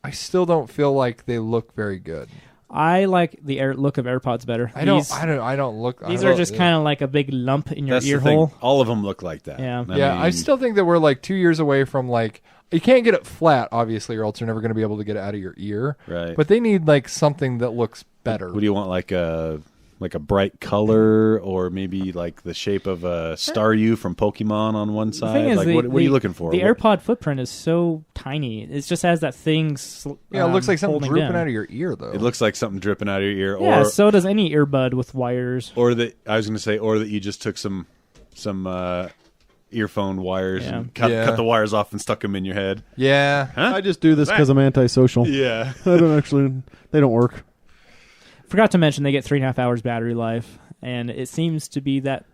I still don't feel like they look very good. I like the look of AirPods better. I don't look. These I are don't- just kind of like a big lump in your That's ear the thing. hole. All of them look like that. Yeah. I still think that we're like 2 years away from like you can't get it flat, obviously, or else you're never going to be able to get it out of your ear. Right. But they need like something that looks better. What do you want? Like a bright color, or maybe like the shape of a Staryu from Pokemon on one The side? thing is, Like, what are you looking for? The What- AirPod footprint is so tiny. It just has that thing. Yeah, it looks like something holding drooping down. out of your ear, though. It looks like something dripping out of your ear, Yeah, or so does any earbud with wires. or that I was going to say, or that you just took some earphone wires Yeah. and cut the wires off and stuck them in your head. yeah. Huh? I just do this because I'm antisocial. Yeah. I don't actually. They don't work. Forgot to mention they get 3.5 hours battery life, and it seems to be that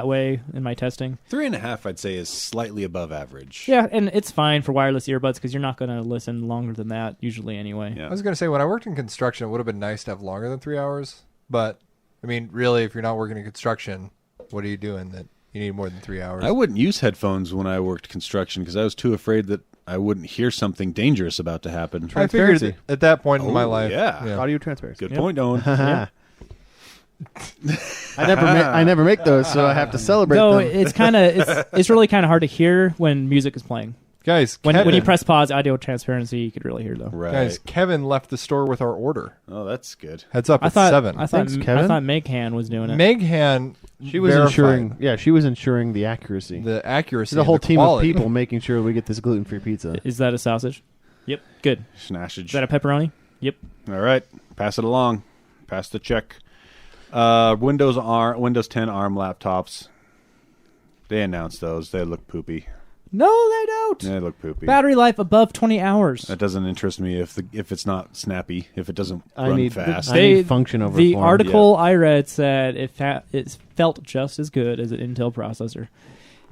way in my testing. 3.5, I'd say, is slightly above average. Yeah, and it's fine for wireless earbuds because you're not going to listen longer than that usually anyway. Yeah. I was going to say, when I worked in construction, it would have been nice to have longer than 3 hours. But, I mean, really, if you're not working in construction, what are you doing that, You need more than 3 hours. I wouldn't use headphones when I worked construction because I was too afraid that I wouldn't hear something dangerous about to happen. I figured at that point in my life. Yeah. Audio transparency. Good point, Owen. Yeah. I never make those, so I have to celebrate Though them. it's really kind of hard to hear when music is playing. Guys, When Kevin, you press pause, audio transparency, you could really hear though. Right. guys, Kevin left the store with our order. Oh, that's good. Heads up, I it's thought 7. Thanks, Kevin. I thought Meghan was doing it. Meghan, She was verified ensuring. Yeah, she was ensuring the accuracy. the accuracy. There's a whole and the team quality. of people making sure we get this gluten-free pizza. Is that a sausage? Yep. Good. Snashage. Is that a pepperoni? Yep. All right. Pass it along. Pass the check. Windows 10 ARM laptops. They announced those. They look poopy. No, they don't. They look poopy. Battery life above 20 hours. That doesn't interest me if it's not snappy, if it doesn't I run need fast. I need function over the form. article I read said it felt just as good as an Intel processor.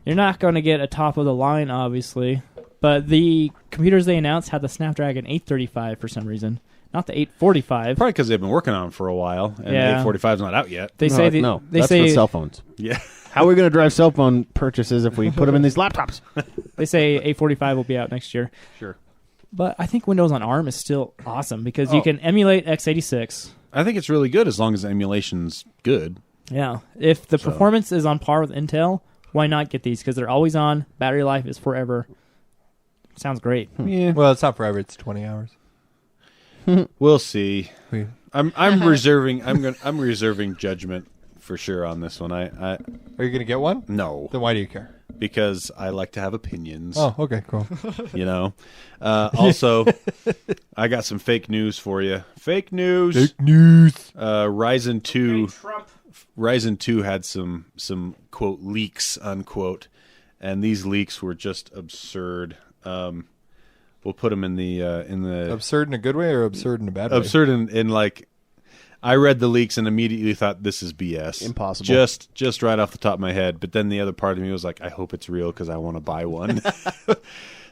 You're not going to get a top of the line, obviously, but the computers they announced had the Snapdragon 835 for some reason, not the 845. Probably because they've been working on it for a while, and Yeah. the 845 is not out yet. They say no, they that's say for cell phones. Yeah. How are we going to drive cell phone purchases if we put them in these laptops? they say 845 will be out next year. Sure. But I think Windows on ARM is still awesome because you can emulate x86. I think it's really good as long as the emulation's good. Yeah. If the performance is on par with Intel, why not get these? Because they're always on. Battery life is forever. Sounds great. Yeah. Well, it's not forever. It's 20 hours. We'll see. We- I'm reserving judgment for sure on this one. I Are you going to get one? no, Then why do you care? because I like to have opinions. Oh, okay, cool. You know. Also, I got some fake news for you. Fake news. news. Ryzen 2 had some quote leaks unquote, and these leaks were just absurd. We'll put them in the Absurd in a good way or absurd in a bad way? absurd in like. I read the leaks and immediately thought this is BS. Impossible. Just right off the top of my head. But then the other part of me was like, I hope it's real because I want to buy one.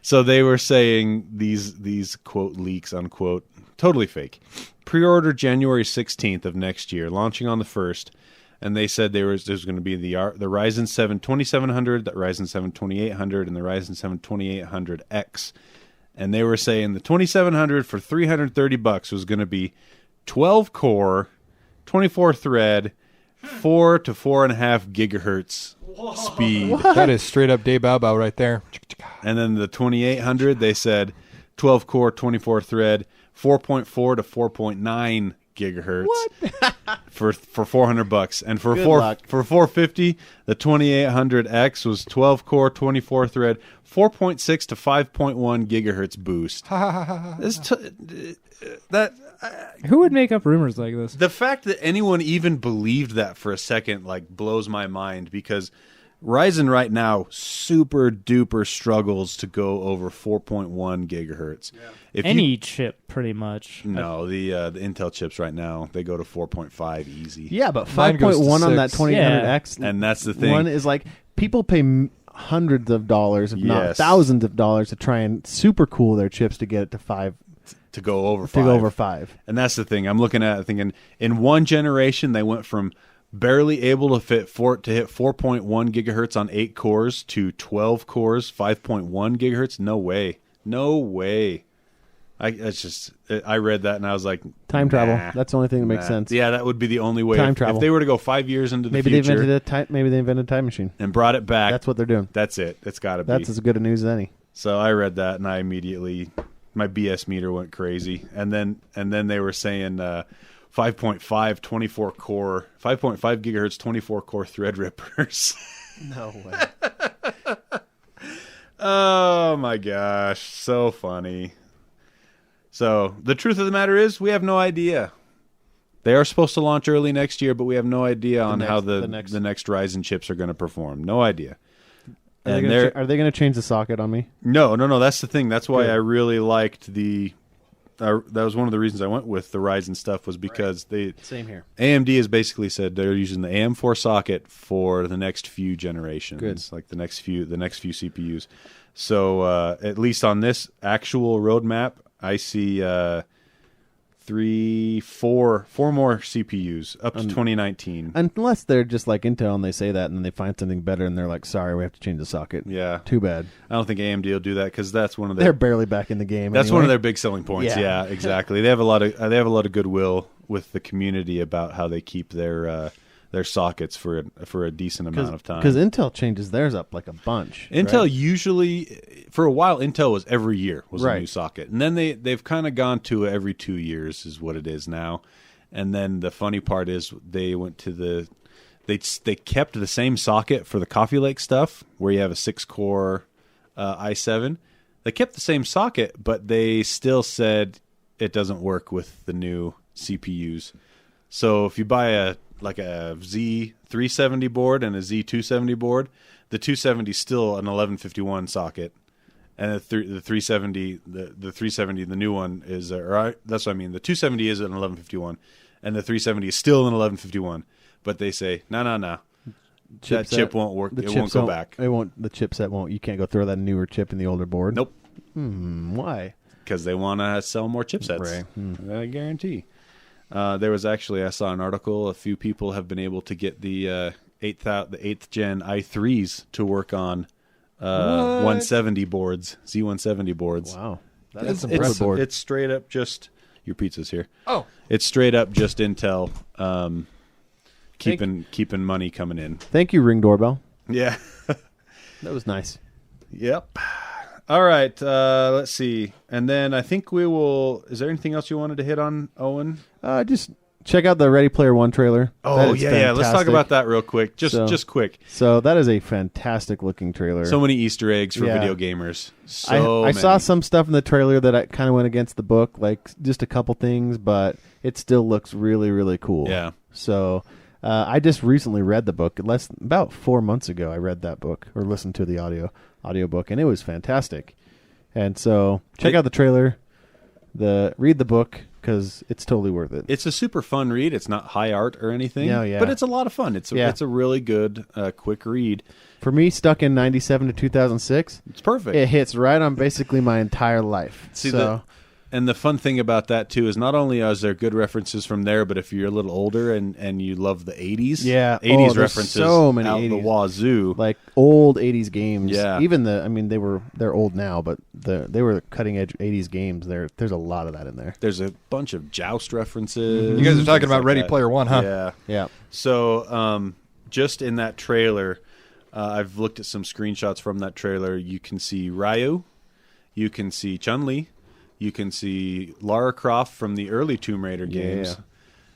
So they were saying these quote leaks unquote totally fake. Pre-order January 16th of next year, launching on the 1st. And they said there's going to be the Ryzen 7 2700, the Ryzen 7 2800, and the Ryzen 7 2800X. And they were saying the 2700 for $330 was going to be 12 core, 24 thread, 4 to 4.5 gigahertz speed. That is straight up Day Bow Bow right there. And then the 2800, they said 12 core, 24 thread, 4.4 to 4.9 gigahertz. for $400, and for Good luck. for $450, the 2800X was 12 core, 24 thread, 4.6 to 5.1 gigahertz boost. Who would make up rumors like this? The fact that anyone even believed that for a second like blows my mind, because Ryzen right now super duper struggles to go over 4.1 gigahertz. Yeah. If Any chip, pretty much. no, the Intel chips right now they go to 4.5 easy. Yeah, but Mine goes to 5.1 on that 6. 2800X, And that's the thing. one is like people pay hundreds of dollars, if not Yes. thousands of dollars, to try and super cool their chips to get it to 5. to go over To 5. go over 5. And that's the thing. I'm looking at it thinking in one generation they went from barely able to hit 4.1 gigahertz on 8 cores to 12 cores, 5.1 gigahertz. No way. No way. I read that and I was like, Time travel. nah, That's the only thing that makes nah. sense. Yeah, that would be the only way. Time If travel. they were to go 5 years into the Maybe they future invented a time machine. and brought it back, That's what they're doing. that's it. It's got to be. That's as good a news as any. So I read that and I immediately my BS meter went crazy. And then they were saying 5.5 24 core, 5.5 gigahertz 24 core Threadrippers. No way. Oh my gosh, so funny. So the truth of the matter is we have no idea. They are supposed to launch early next year, but we have no idea on how the next Ryzen chips are going to perform. No idea. Are they going to change the socket on me? No. That's the thing. That's why Good. I really liked that was one of the reasons I went with the Ryzen stuff was because Same here. AMD has basically said they're using the AM4 socket for the next few generations, Good. like the next few CPUs. So at least on this actual roadmap, I see four more CPUs up to 2019. Unless they're just like Intel and they say that and then they find something better and they're like, sorry, we have to change the socket. Yeah. Too bad. I don't think AMD will do that because that's one of their... They're barely back in the game. That's anyway. one of their big selling points. Yeah. Yeah, exactly. They have a lot of goodwill with the community about how they keep their sockets for a decent amount of time. Because Intel changes theirs up like a bunch. Intel right? usually, for a while, Intel was every year was a Right. new socket, and then they've kind of gone to every 2 years is what it is now. And then the funny part is they went to they kept the same socket for the Coffee Lake stuff where you have a 6-core i7. They kept the same socket, but they still said it doesn't work with the new CPUs. So if you buy a Z370 board and a Z270 board, the 270 is still an 1151 socket, and the 370, the 370, the new one is, that's what I mean. The 270 is an 1151, and the 370 is still an 1151. But they say, no, that chip won't work. It won't go back. It won't. The chipset won't. You can't go throw that newer chip in the older board. Nope. Why? Because they want to sell more chipsets. Right. I guarantee. There was actually, I saw an article. A few people have been able to get the 8th gen i3s to work on 170 boards, Z170 boards. Wow, That's impressive. It's straight up just your pizza's here. Oh, It's straight up just Intel keeping money coming in. Thank you, Ring Doorbell. Yeah. That was nice. Yep. All right. Let's see. And then I think we will. Is there anything else you wanted to hit on, Owen? Just check out the Ready Player One trailer. Oh, That is yeah. Let's talk fantastic. about that real quick. Just quick. So that is a fantastic looking trailer. So many Easter eggs for Yeah. video gamers. I saw some stuff in the trailer that I kind of went against the book, like just a couple things, but it still looks really, really cool. Yeah. So I just recently read the book. About 4 months ago, I read that book or listened to the audiobook, and it was fantastic. And so check out the trailer, read the book, because it's totally worth it. It's a super fun read. It's not high art or anything. No, yeah. But it's a lot of fun. It's a really good, quick read. For me, stuck in 97 to 2006, It's perfect. it hits right on basically my entire life. See, so, and the fun thing about that, too, is not only is there good references from there, but if you're a little older and you love the 80s, Yeah. 80s Oh, there's references so many out 80s. the wazoo. like old 80s games. Yeah. Even they're old now, but they were cutting edge 80s games. There's a lot of that in there. There's a bunch of Joust references. you guys are talking things about like Ready that. Player One, huh? Yeah. Yeah. So just in that trailer, I've looked at some screenshots from that trailer. You can see Ryu. You can see Chun-Li. You can see Lara Croft from the early Tomb Raider games. Yeah.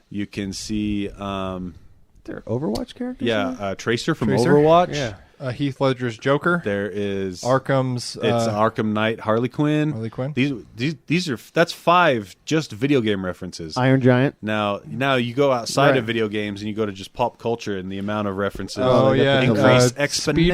You can see, They're Overwatch characters? Tracer from Tracer? Overwatch. Yeah. Heath Ledger's Joker. There is Arkham's. It's Arkham Knight, Harley Quinn. Harley Quinn. That's 5 just video game references. Iron Giant. Now you go outside Right. of video games and you go to just pop culture, and the amount of references Oh, they got yeah. the increase Speed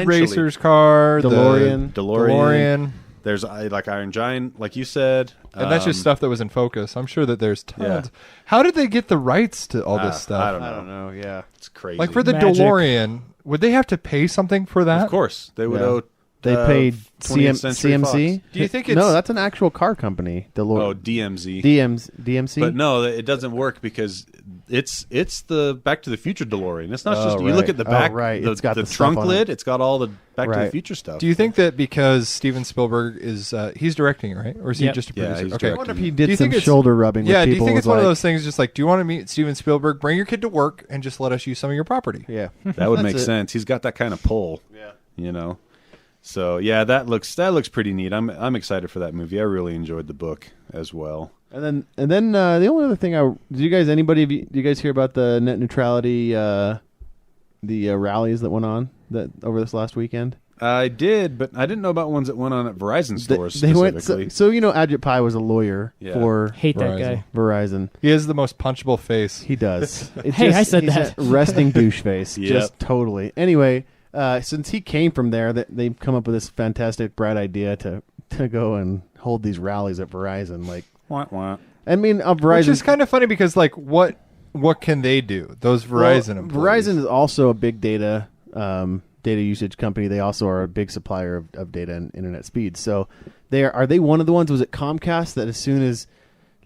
exponentially. Racer's car. DeLorean. DeLorean. There's like Iron Giant, like you said. And that's just stuff that was in focus. I'm sure that there's tons. Yeah. How did they get the rights to all this stuff? I don't know. I don't know. Yeah. It's crazy. Like for the Magic. DeLorean, would they have to pay something for that? Of course, they would Yeah. owe. They paid 20th Century CMC. Fox. Do you think No, it's- that's an actual car company. Oh, DeLorean. DMZ. DMC. But no, it doesn't work because it's the Back to the Future DeLorean. It's not Oh, just you right. look at the Oh, back, right. the, It's got the the stuff trunk on lid. it. It's got all the Back to the Right. Future stuff. Do you think that because Steven Spielberg is he's directing it, right? Or is he Yep. just a Yeah, producer? he's okay. I wonder if directing. he Do did you some think it's- shoulder rubbing Yeah, with do you people. think was it's one of like- those things just like, do you want to meet Steven Spielberg? Bring your kid to work and just let us use some of your property. Yeah. That would That's make it. sense. He's got that kind of pull. Yeah. You know. So yeah, that looks pretty neat. I'm excited for that movie. I really enjoyed the book as well. And then the only other thing did you guys hear about the net neutrality the rallies that went on over this last weekend? I did, but I didn't know about ones that went on at Verizon stores They went specifically. so Ajit Pai was a lawyer Yeah. for Hate that Verizon. guy. Verizon. He has the most punchable face. He does. It's Hey, I said he's that. a resting douche face. Yep. Just totally. Anyway, since he came from there, they've come up with this fantastic, bright idea to go and hold these rallies at Verizon. Like, Wah, wah. I mean, Verizon. Which is kind of funny because like what can they do? Those Verizon employees. Verizon is also a big data usage company. They also are a big supplier of data and internet speeds. So are they one of the ones? Was it Comcast that as soon as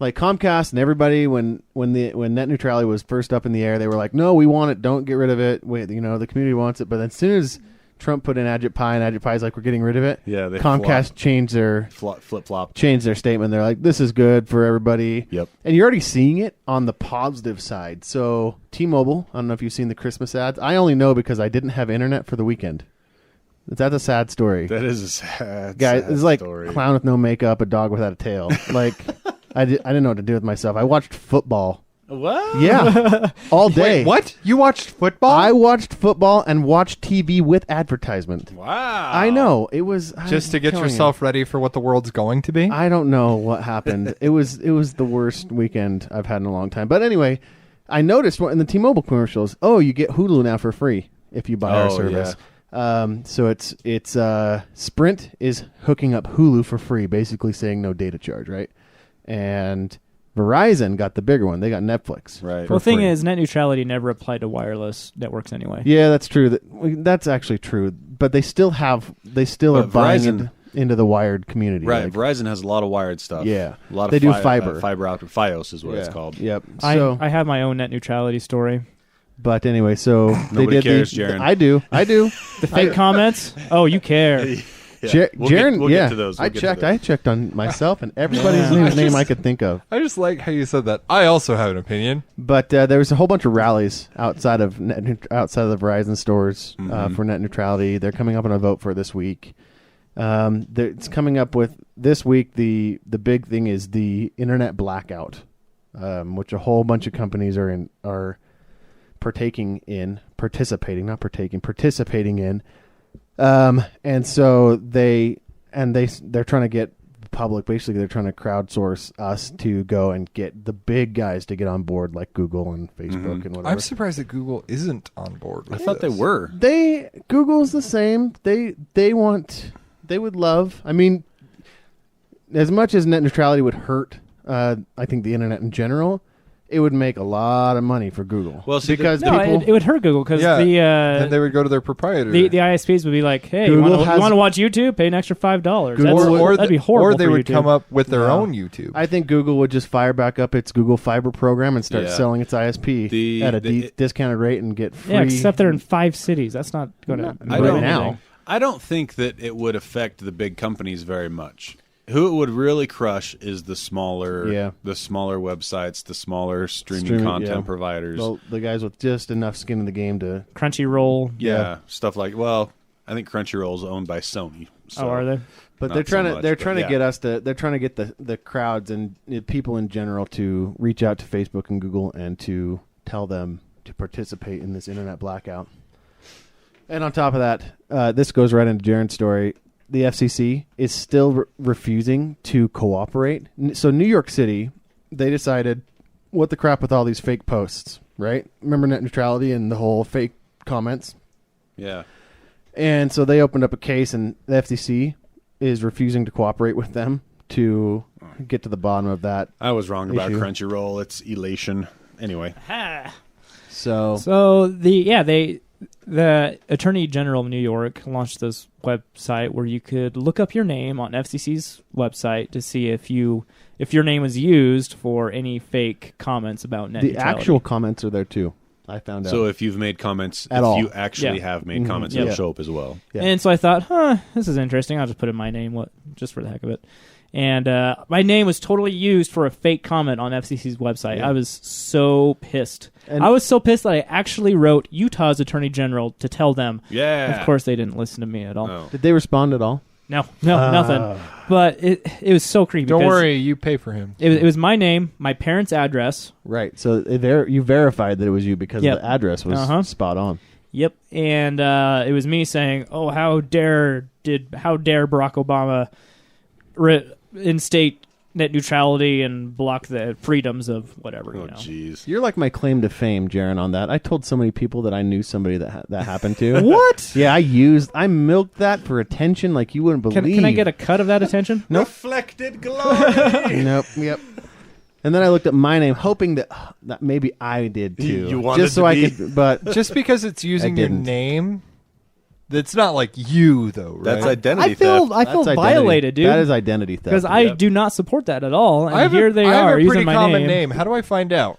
Like Comcast and everybody, when net neutrality was first up in the air, they were like, "No, we want it. Don't get rid of it. Wait, the community wants it." But as soon as Trump put in Agit Pi, and Agit Pi's like, "We're getting rid of it," Yeah, they Comcast changed their flip-flop. changed their statement. They're like, "This is good for everybody." Yep. And you're already seeing it on the positive side. So T-Mobile, I don't know if you've seen the Christmas ads. I only know because I didn't have internet for the weekend. That's a sad story. That is a sad, Guys, sad it's like story. clown with no makeup, a dog without a tail. Like, I didn't know what to do with myself. I watched football. What? Yeah, all day. Wait, what? You watched football? I watched football and watched TV with advertisement. Wow. I know. It was Just to get yourself ready for what the world's going to be? I don't know what happened. It was the worst weekend I've had in a long time. But anyway, I noticed in the T-Mobile commercials, you get Hulu now for free if you buy our service. So it's Sprint is hooking up Hulu for free, basically saying no data charge, right? And Verizon got the bigger one. They got Netflix. Right. Well, the thing is, net neutrality never applied to wireless networks anyway. Yeah, that's true. That's actually true. But they still are buying into the wired community. Right. Like, Verizon has a lot of wired stuff. Yeah. A lot of They do fiber. Fiber optic. Fios is what it's called. Yep. So, I have my own net neutrality story. but anyway, so they Nobody did cares, Jaron. I do. The fake comments? Oh, you care. Yeah. Jaron, we'll get to those. I checked on myself and everybody's name I could think of. I just like how you said that. I also have an opinion. But there was a whole bunch of rallies outside of the Verizon stores for net neutrality. They're coming up on a vote for this week. It's coming up with this week. The big thing is the internet blackout, which a whole bunch of companies are participating in. And so they're trying to get the public. Basically, they're trying to crowdsource us to go and get the big guys to get on board, like Google and Facebook and whatever. I'm surprised that Google isn't on board with I thought they this. were. Google's the same. They would love. I mean, as much as net neutrality would hurt, I think the internet in general, it would make a lot of money for Google. Well, see, because it would hurt Google because then they would go to their proprietor. the ISPs would be like, "Hey, you want to watch YouTube? Pay an extra $5." That'd be horrible. Or they for would YouTube. come up with their own YouTube. I think Google would just fire back up its Google Fiber program and start selling its ISP at a discounted rate and get free. Yeah, except they're in 5 cities. That's not going to. I don't think that it would affect the big companies very much. Who it would really crush is the smaller websites, the smaller streaming content providers. Well, the guys with just enough skin in the game to Crunchyroll. Stuff like. Well, I think Crunchyroll is owned by Sony. So are they? But they're trying to get us to. They're trying to get the crowds and people in general to reach out to Facebook and Google and to tell them to participate in this internet blackout. And on top of that, this goes right into Jaron's story. The FCC is still refusing to cooperate. So New York City, they decided, what the crap with all these fake posts, right? Remember net neutrality and the whole fake comments? Yeah. And so they opened up a case, and the FCC is refusing to cooperate with them to get to the bottom of that. I was wrong about issue. Crunchyroll. It's Elation. Anyway. So the Attorney General of New York launched this website where you could look up your name on FCC's website to see if your name was used for any fake comments about net neutrality. The actual comments are there too. I found out. So if you've made comments, you actually have made comments, it'll show up as well. Yeah. And so I thought, this is interesting. I'll just put in my name, just for the heck of it. And my name was totally used for a fake comment on FCC's website. Yeah. I was so pissed. And I was so pissed that I actually wrote Utah's Attorney General to tell them. Yeah. Of course, they didn't listen to me at all. No. Did they respond at all? No, nothing. But it was so creepy. Don't because worry, you pay for him. It was my name, my parents' address. Right. So you verified that it was you because the address was spot on. Yep. And it was me saying, "Oh, how dare Barack Obama instate net neutrality and block the freedoms of whatever." Oh, jeez. You're like my claim to fame, Jaron, on that. I told so many people that I knew somebody that happened to. What? Yeah, I milked that for attention like you wouldn't believe. Can I get a cut of that attention? Nope. Reflected glory. Nope. Yep. And then I looked at my name, hoping that maybe I did too. You wanted just so to I be? could, but Just because it's using your didn't. name It's not like you though, right? That's identity I feel theft. That's violated, dude. That is identity theft. because I do not support that at all. And I have here they I have are a using pretty my common name. How do I find out?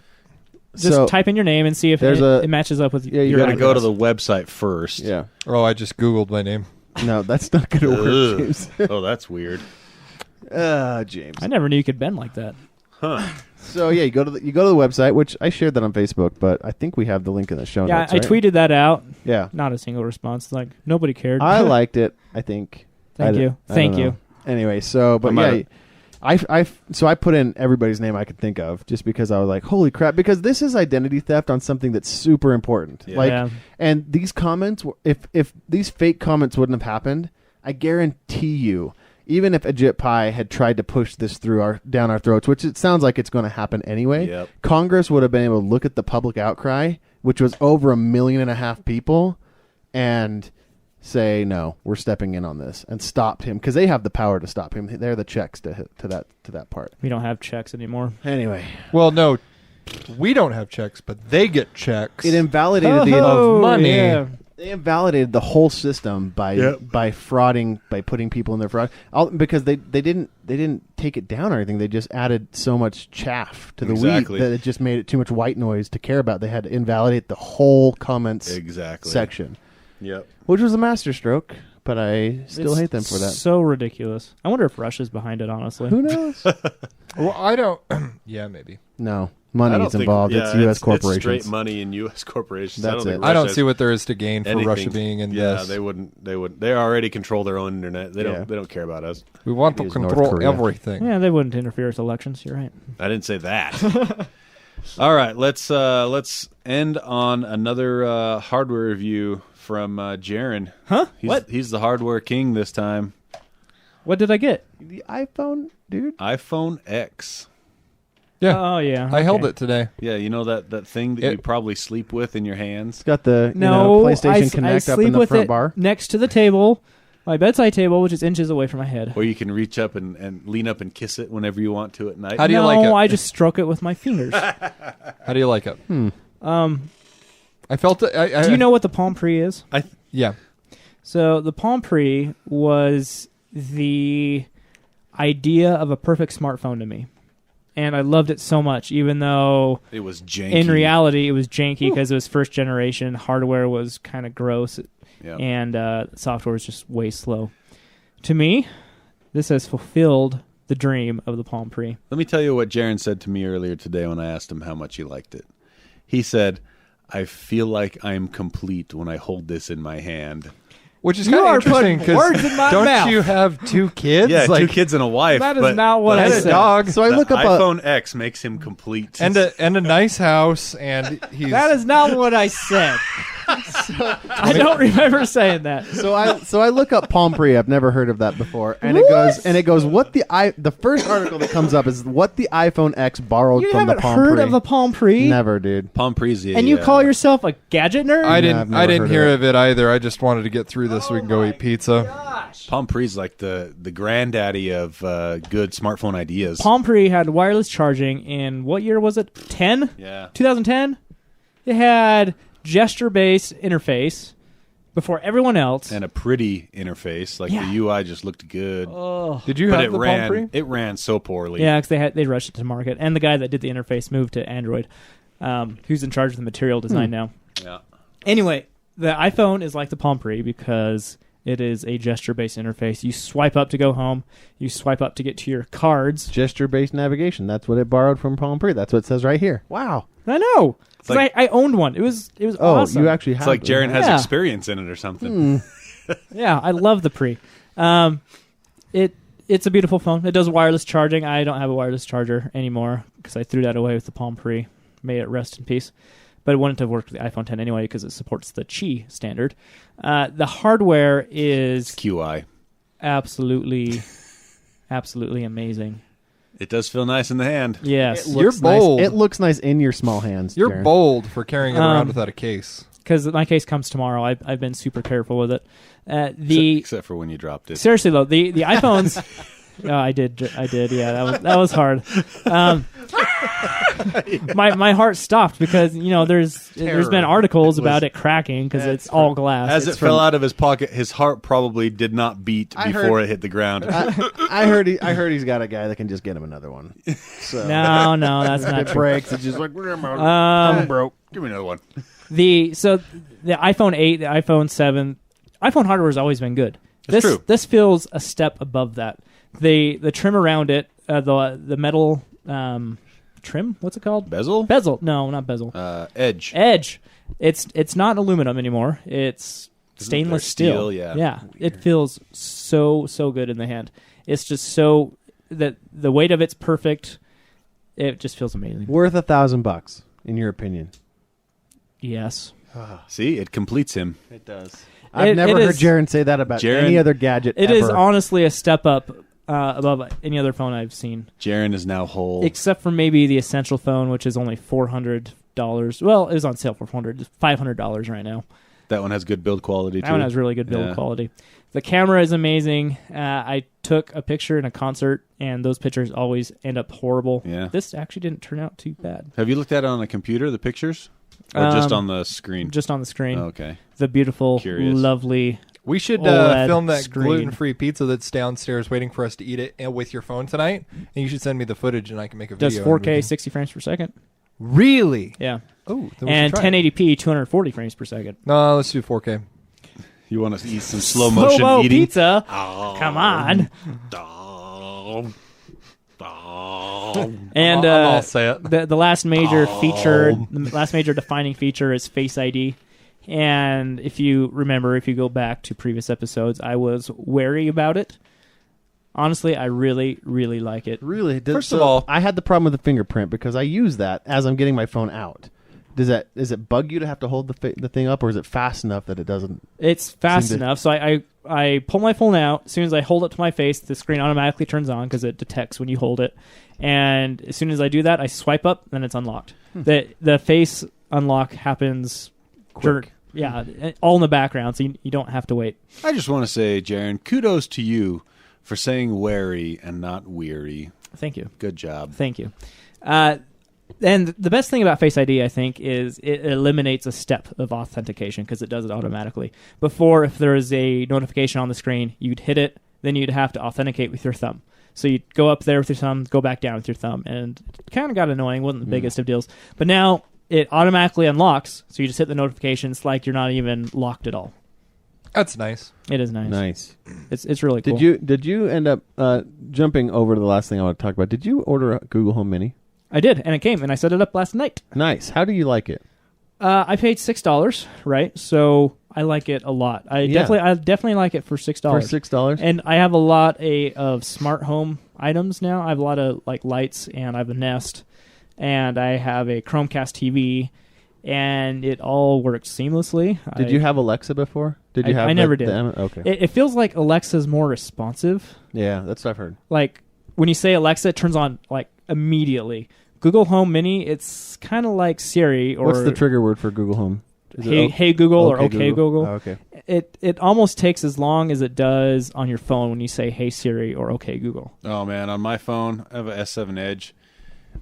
Just So, type in your name and see if there's it matches up with yeah, you your You got to go to address. the website first. Yeah. Oh, I just Googled my name. No, that's not going to work, Ugh. James. Oh, that's weird. James. I never knew you could bend like that. Huh. So yeah, you go to the website, which I shared that on Facebook, but I think we have the link in the show Yeah, notes. I right? tweeted that out. Yeah, Not a single response. Like nobody cared. I liked it. I think. Thank you. I Thank don't you. know. Anyway, so but I yeah, I put in everybody's name I could think of just because I was like, holy crap, because this is identity theft on something that's super important. Yeah. Like, Yeah. and these comments, if these fake comments wouldn't have happened, I guarantee you, even if Pi had tried to push this down our throats, which it sounds like it's going to happen anyway, Yep. Congress would have been able to look at the public outcry, which was over 1.5 million people, and say, no, we're stepping in on this, and stopped him, because they have the power to stop him. They're the checks to that part. We don't have checks anymore. Anyway, Well, no, we don't have checks, but they get checks. it invalidated the Oh, money. yeah. They invalidated the whole system by frauding, by putting people in their fraud, because they didn't take it down or anything. They just added so much chaff to the Exactly. wheat that it just made it too much white noise to care about. They had to invalidate the whole comments Exactly. section, Yep. which was a masterstroke. But I still It's hate them for that. So ridiculous. I wonder if Russia's behind it, honestly. Who knows? Well, I don't. Yeah, maybe. No, I money don't is think- involved. yeah, it's U.S. It's corporations. straight money in U.S. corporations. That's I don't think it. I don't Russia see what there is to gain for anything. Russia being in Yeah, this. they wouldn't. They already control their own internet. They Yeah. don't. They don't care about us. We want to Use North control Korea. everything. Yeah, they wouldn't interfere with elections. You're right. I didn't say that. All right, let's end on another hardware review from Jaren. Huh? What? He's the hardware king this time. What did I get? The iPhone, dude. iPhone X. Yeah, Oh, yeah. I held okay. it today. Yeah, you know that thing that you It- probably sleep with in your hands. It's got the No, PlayStation I Connect up sleep in the with front it bar. next to the table, my bedside table, which is inches away from my head. Where you can reach up and lean up and kiss it whenever you want to at night. How do you no, like it? I just stroke it with my fingers. How do you like it? Um, I felt it. do you know what the Palm Pre is? Yeah. So the Palm Pre was the idea of a perfect smartphone to me. And I loved it so much, even though It was janky. in reality it was janky because it was first generation. Hardware was kind of gross, Yeah. and software was just way slow. To me, this has fulfilled the dream of the Palm Pre. Let me tell you what Jaren said to me earlier today when I asked him how much he liked it. He said, "I feel like I'm complete when I hold this in my hand." Which is You kind of are interesting putting words in my don't mouth. you have 2 kids? Yeah, like, 2 kids and a wife. That is but not what the- I and a said. dog, So I the look up iPhone X makes him complete. and a nice house, and he's That is not what I said. I don't remember saying that. So I look up Palm Pre. I've never heard of that before, and it goes what the first article that comes up is what the iPhone X borrowed You from the haven't Palm heard Pre. of the Palm Pre? Never, dude. Palm Prezi. And you call yourself a gadget nerd? I I've didn't never heard hear of of it either. I just wanted to get through this so we can go eat pizza. Gosh. Palm Pre's like the granddaddy of good smartphone ideas. Palm Pre had wireless charging in what year was it? 10? Yeah. 2010? It had gesture-based interface before everyone else. And a pretty interface. Like Yeah. the UI just looked good. Oh. Did you But have it the ran Palm Pre? it ran so poorly. Yeah, because they rushed it to market. And the guy that did the interface moved to Android, who's in charge of the material design now. Yeah. Anyway, the iPhone is like the Palm Pre because it is a gesture-based interface. You swipe up to go home. You swipe up to get to your cards. Gesture-based navigation. That's what it borrowed from Palm Pre. That's what it says right here. Wow. I know. 'Cause like- I owned one. It was Oh, awesome. you actually have It's like Jaren has Yeah. experience in it or something. Yeah, I love the Pre. It's a beautiful phone. It does wireless charging. I don't have a wireless charger anymore because I threw that away with the Palm Pre. May it rest in peace. But it wouldn't have worked with the iPhone 10 anyway because it supports the Qi standard. The hardware is QI. absolutely amazing. It does feel nice in the hand. Yes, It You're looks nice. bold. It looks nice in your small hands. You're Jaren. bold for carrying it around without a case. because my case comes tomorrow. I've been super careful with it. The Except for when you dropped it. Seriously though, the iPhones. Oh, I did. Yeah, that was hard. my heart stopped because there's been articles about it cracking because it's all glass. As it fell out of his pocket, his heart probably did not beat before it hit the ground. I heard he's got a guy that can just get him another one. So. No, that's if not it true. breaks, it's just like broke. Give me another one. The iPhone 8, the iPhone 7, iPhone hardware has always been good. That's true. This feels a step above that. The trim around it, the metal trim, what's it called? Bezel? Bezel. No, not bezel. Edge. Edge. It's not aluminum anymore. It's stainless steel. Yeah. Yeah. It feels so good in the hand. It's just so that the weight of it's perfect. It just feels amazing. Worth $1,000 in your opinion? Yes. See, it completes him. It does. I've never heard Jaron say that about any other gadget It ever. is honestly a step up above any other phone I've seen. Jaron is now whole. Except for maybe the Essential phone, which is only $400. Well, it was on sale for $500 right now. That one has good build quality, too. That one has really good build quality. The camera is amazing. I took a picture in a concert, and those pictures always end up horrible. Yeah. This actually didn't turn out too bad. Have you looked at it on a computer, the pictures? Or just on the screen? Just on the screen. Oh, okay. The beautiful, lovely... We should OLED film that screen. gluten-free pizza that's downstairs waiting for us to eat it with your phone tonight. And you should send me the footage, and I can make a video. Does 4K 60 frames per second? Really? Yeah. Oh, and 1080p 240 frames per second. No, let's do 4K. You want to eat some slow motion Slow-mo eating? pizza? Come on. And I'll say it. The last major feature, the last major defining feature is Face ID. And if you remember, if you go back to previous episodes, I was wary about it. Honestly, I really, really like it. Really? First of all, I had the problem with the fingerprint because I use that as I'm getting my phone out. Does it bug you to have to hold the thing up, or is it fast enough that it doesn't? It's fast enough. So I pull my phone out. As soon as I hold it to my face, the screen automatically turns on because it detects when you hold it. And as soon as I do that, I swipe up, then it's unlocked. The face unlock happens quick. All in the background, so you don't have to wait. I just want to say, Jaron, kudos to you for saying wary and not weary. Thank you. Good job. Thank you. And the best thing about Face ID, I think, is it eliminates a step of authentication because it does it automatically. Before, if there was a notification on the screen, you'd hit it, then you'd have to authenticate with your thumb. So you'd go up there with your thumb, go back down with your thumb, and it kind of got annoying. Wasn't the biggest of deals. But now it automatically unlocks, so you just hit the notifications like you're not even locked at all. That's nice. It is nice. Nice. It's really cool. Did you end up jumping over to the last thing I want to talk about? Did you order a Google Home Mini? I did, and it came, and I set it up last night. Nice. How do you like it? I paid $6, right? So I like it a lot. I definitely like it for $6. For $6, and I have a lot of smart home items now. I have a lot of like lights, and I have a Nest, and I have a Chromecast TV, and it all works seamlessly. Did you have Alexa before? Did you have? I never did. Okay. It feels like Alexa's more responsive. Yeah, that's what I've heard. Like when you say Alexa, it turns on like immediately. Google Home Mini, it's kind of like Siri. Or what's the trigger word for Google Home? Hey Google or OK Google. Oh, okay. It almost takes as long as it does on your phone when you say Hey Siri or OK Google. Oh man, on my phone, I have a S7 Edge.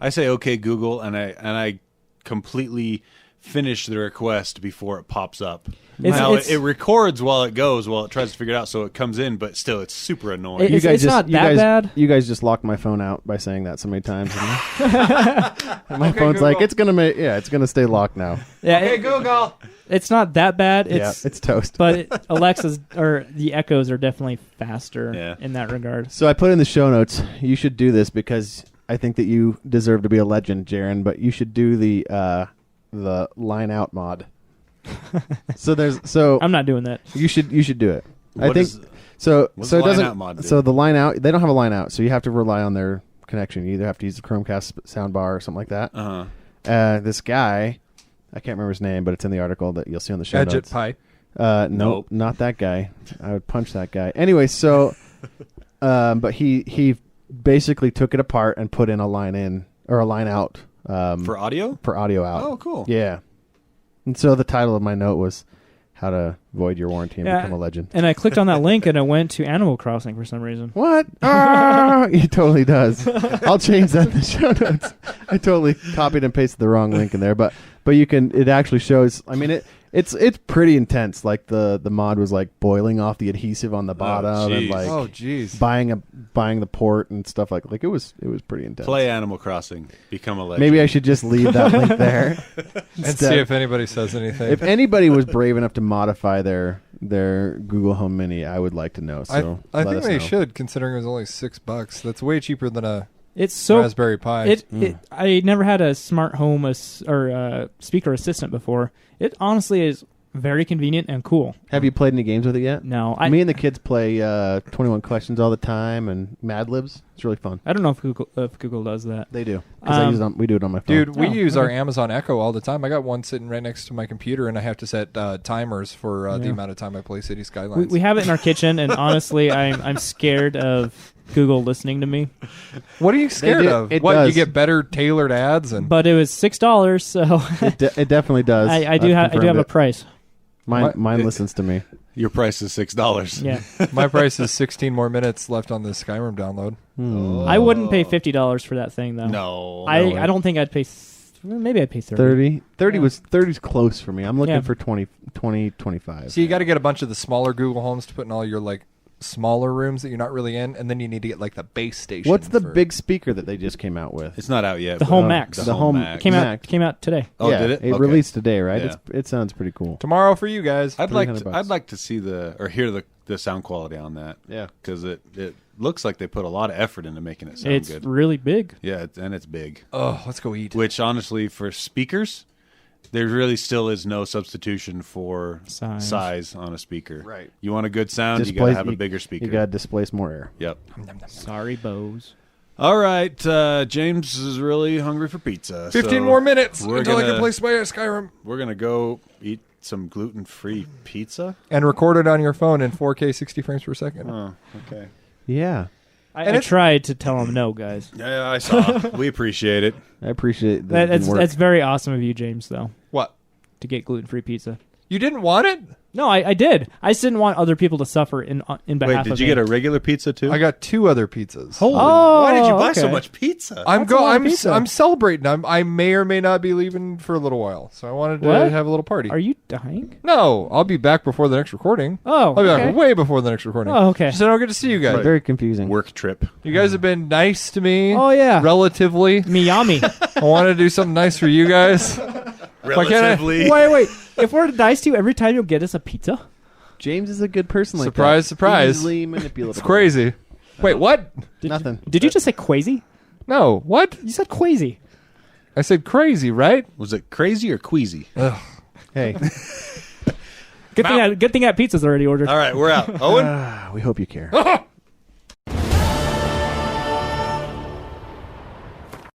I say OK Google, and I completely finish the request before it pops up. It records while it goes, while it tries to figure it out, so it comes in, but still, it's super annoying. It's not that bad. You guys just locked my phone out by saying that so many times. My phone's Google. like, it's gonna stay locked now. Yeah, Hey, Google. It's not that bad. It's toast. But Alexa's or the Echoes are definitely faster in that regard. So I put in the show notes. You should do this because I think that you deserve to be a legend, Jaron. But you should do the line out mod. So I'm not doing that. You should do it. What I think is, so. what's So the it doesn't. line out mod do? So the line out, they don't have a line out, so you have to rely on their connection. You either have to use the Chromecast soundbar or something like that. This guy, I can't remember his name, but it's in the article that you'll see on the show Gadget notes. Pie. Nope, not that guy. I would punch that guy. Anyway, so, but he basically took it apart and put in a line in or a line out for audio? For audio out. Oh, cool. Yeah. And so the title of my note was, how to void your warranty and become a legend. And I clicked on that link and it went to Animal Crossing for some reason. What? It totally does. I'll change that in the show notes. I totally copied and pasted the wrong link in there, but you can. It actually shows. I mean, it's pretty intense. Like the mod was like boiling off the adhesive on the bottom and like buying the port and stuff like it was pretty intense. Play Animal Crossing, become a legend. Maybe I should just leave that link there and see if anybody says anything. If anybody was brave enough to modify their Google Home Mini, I would like to know. So I think they should, considering it was only $6. That's way cheaper than a Raspberry Pi. I never had a smart home or speaker assistant before. It honestly is very convenient and cool. Have you played any games with it yet? No. Me and the kids play 21 Questions all the time and Mad Libs. It's really fun. I don't know if Google does that. They do. Because we do it on my phone. Dude, we use our Amazon Echo all the time. I got one sitting right next to my computer, and I have to set timers for the amount of time I play City Skylines. We have it in our kitchen, and honestly, I'm scared of Google listening to me. What are you scared of? You get better tailored ads? But it was $6, so... it definitely does. I do have a price. Mine listens to me. Your price is $6. Yeah. My price is 16 more minutes left on the Skyrim download. I wouldn't pay $50 for that thing, though. No. I don't think I'd pay... Maybe I'd pay 30. 30's close for me. I'm looking for 20, 25. So you got to get a bunch of the smaller Google Homes to put in all your smaller rooms that you're not really in, and then you need to get the base station. What's the big speaker that they just came out with? It's not out yet. The Home Max. The Home Max came out today. Oh, did it? It released today, right? Yeah. It sounds pretty cool. Tomorrow for you guys. I'd like to see hear the sound quality on that. Yeah, because it looks like they put a lot of effort into making it sound good. It's really big. Yeah, and it's big. Oh, let's go eat. Which honestly, for speakers, there really still is no substitution for size on a speaker. Right. You want a good sound, you got to have a bigger speaker. You got to displace more air. Yep. Sorry, Bose. All right. James is really hungry for pizza. 15 more minutes until I can play Skyrim. We're going to go eat some gluten-free pizza. And record it on your phone in 4K 60 frames per second. Oh, okay. Yeah. I tried to tell him no, guys. Yeah, I saw. We appreciate it. I appreciate that. That's very awesome of you, James, though. What? To get gluten-free pizza. You didn't want it? No, I did. I just didn't want other people to suffer in behalf of Wait, did you get a regular pizza, too? I got 2 other pizzas. Holy! Why did you buy so much pizza? I'm celebrating. I may or may not be leaving for a little while, so I wanted to have a little party. Are you dying? No, I'll be back before the next recording. Oh, I'll be back way before the next recording. Oh, okay. So I don't get to see you guys. Right. Very confusing. Work trip. You guys have been nice to me. Oh, yeah. Relatively. Miami. I want to do something nice for you guys. Relatively. Wait. If we're nice to you every time, you'll get us a pizza? James is a good person like that. Surprise. Easily manipulable. It's crazy. Wait, what? Nothing. Did you just say crazy? No. What? You said crazy. I said crazy, right? Was it crazy or queasy? Hey. Good thing that pizza's already ordered. All right, we're out. Owen? We hope you care.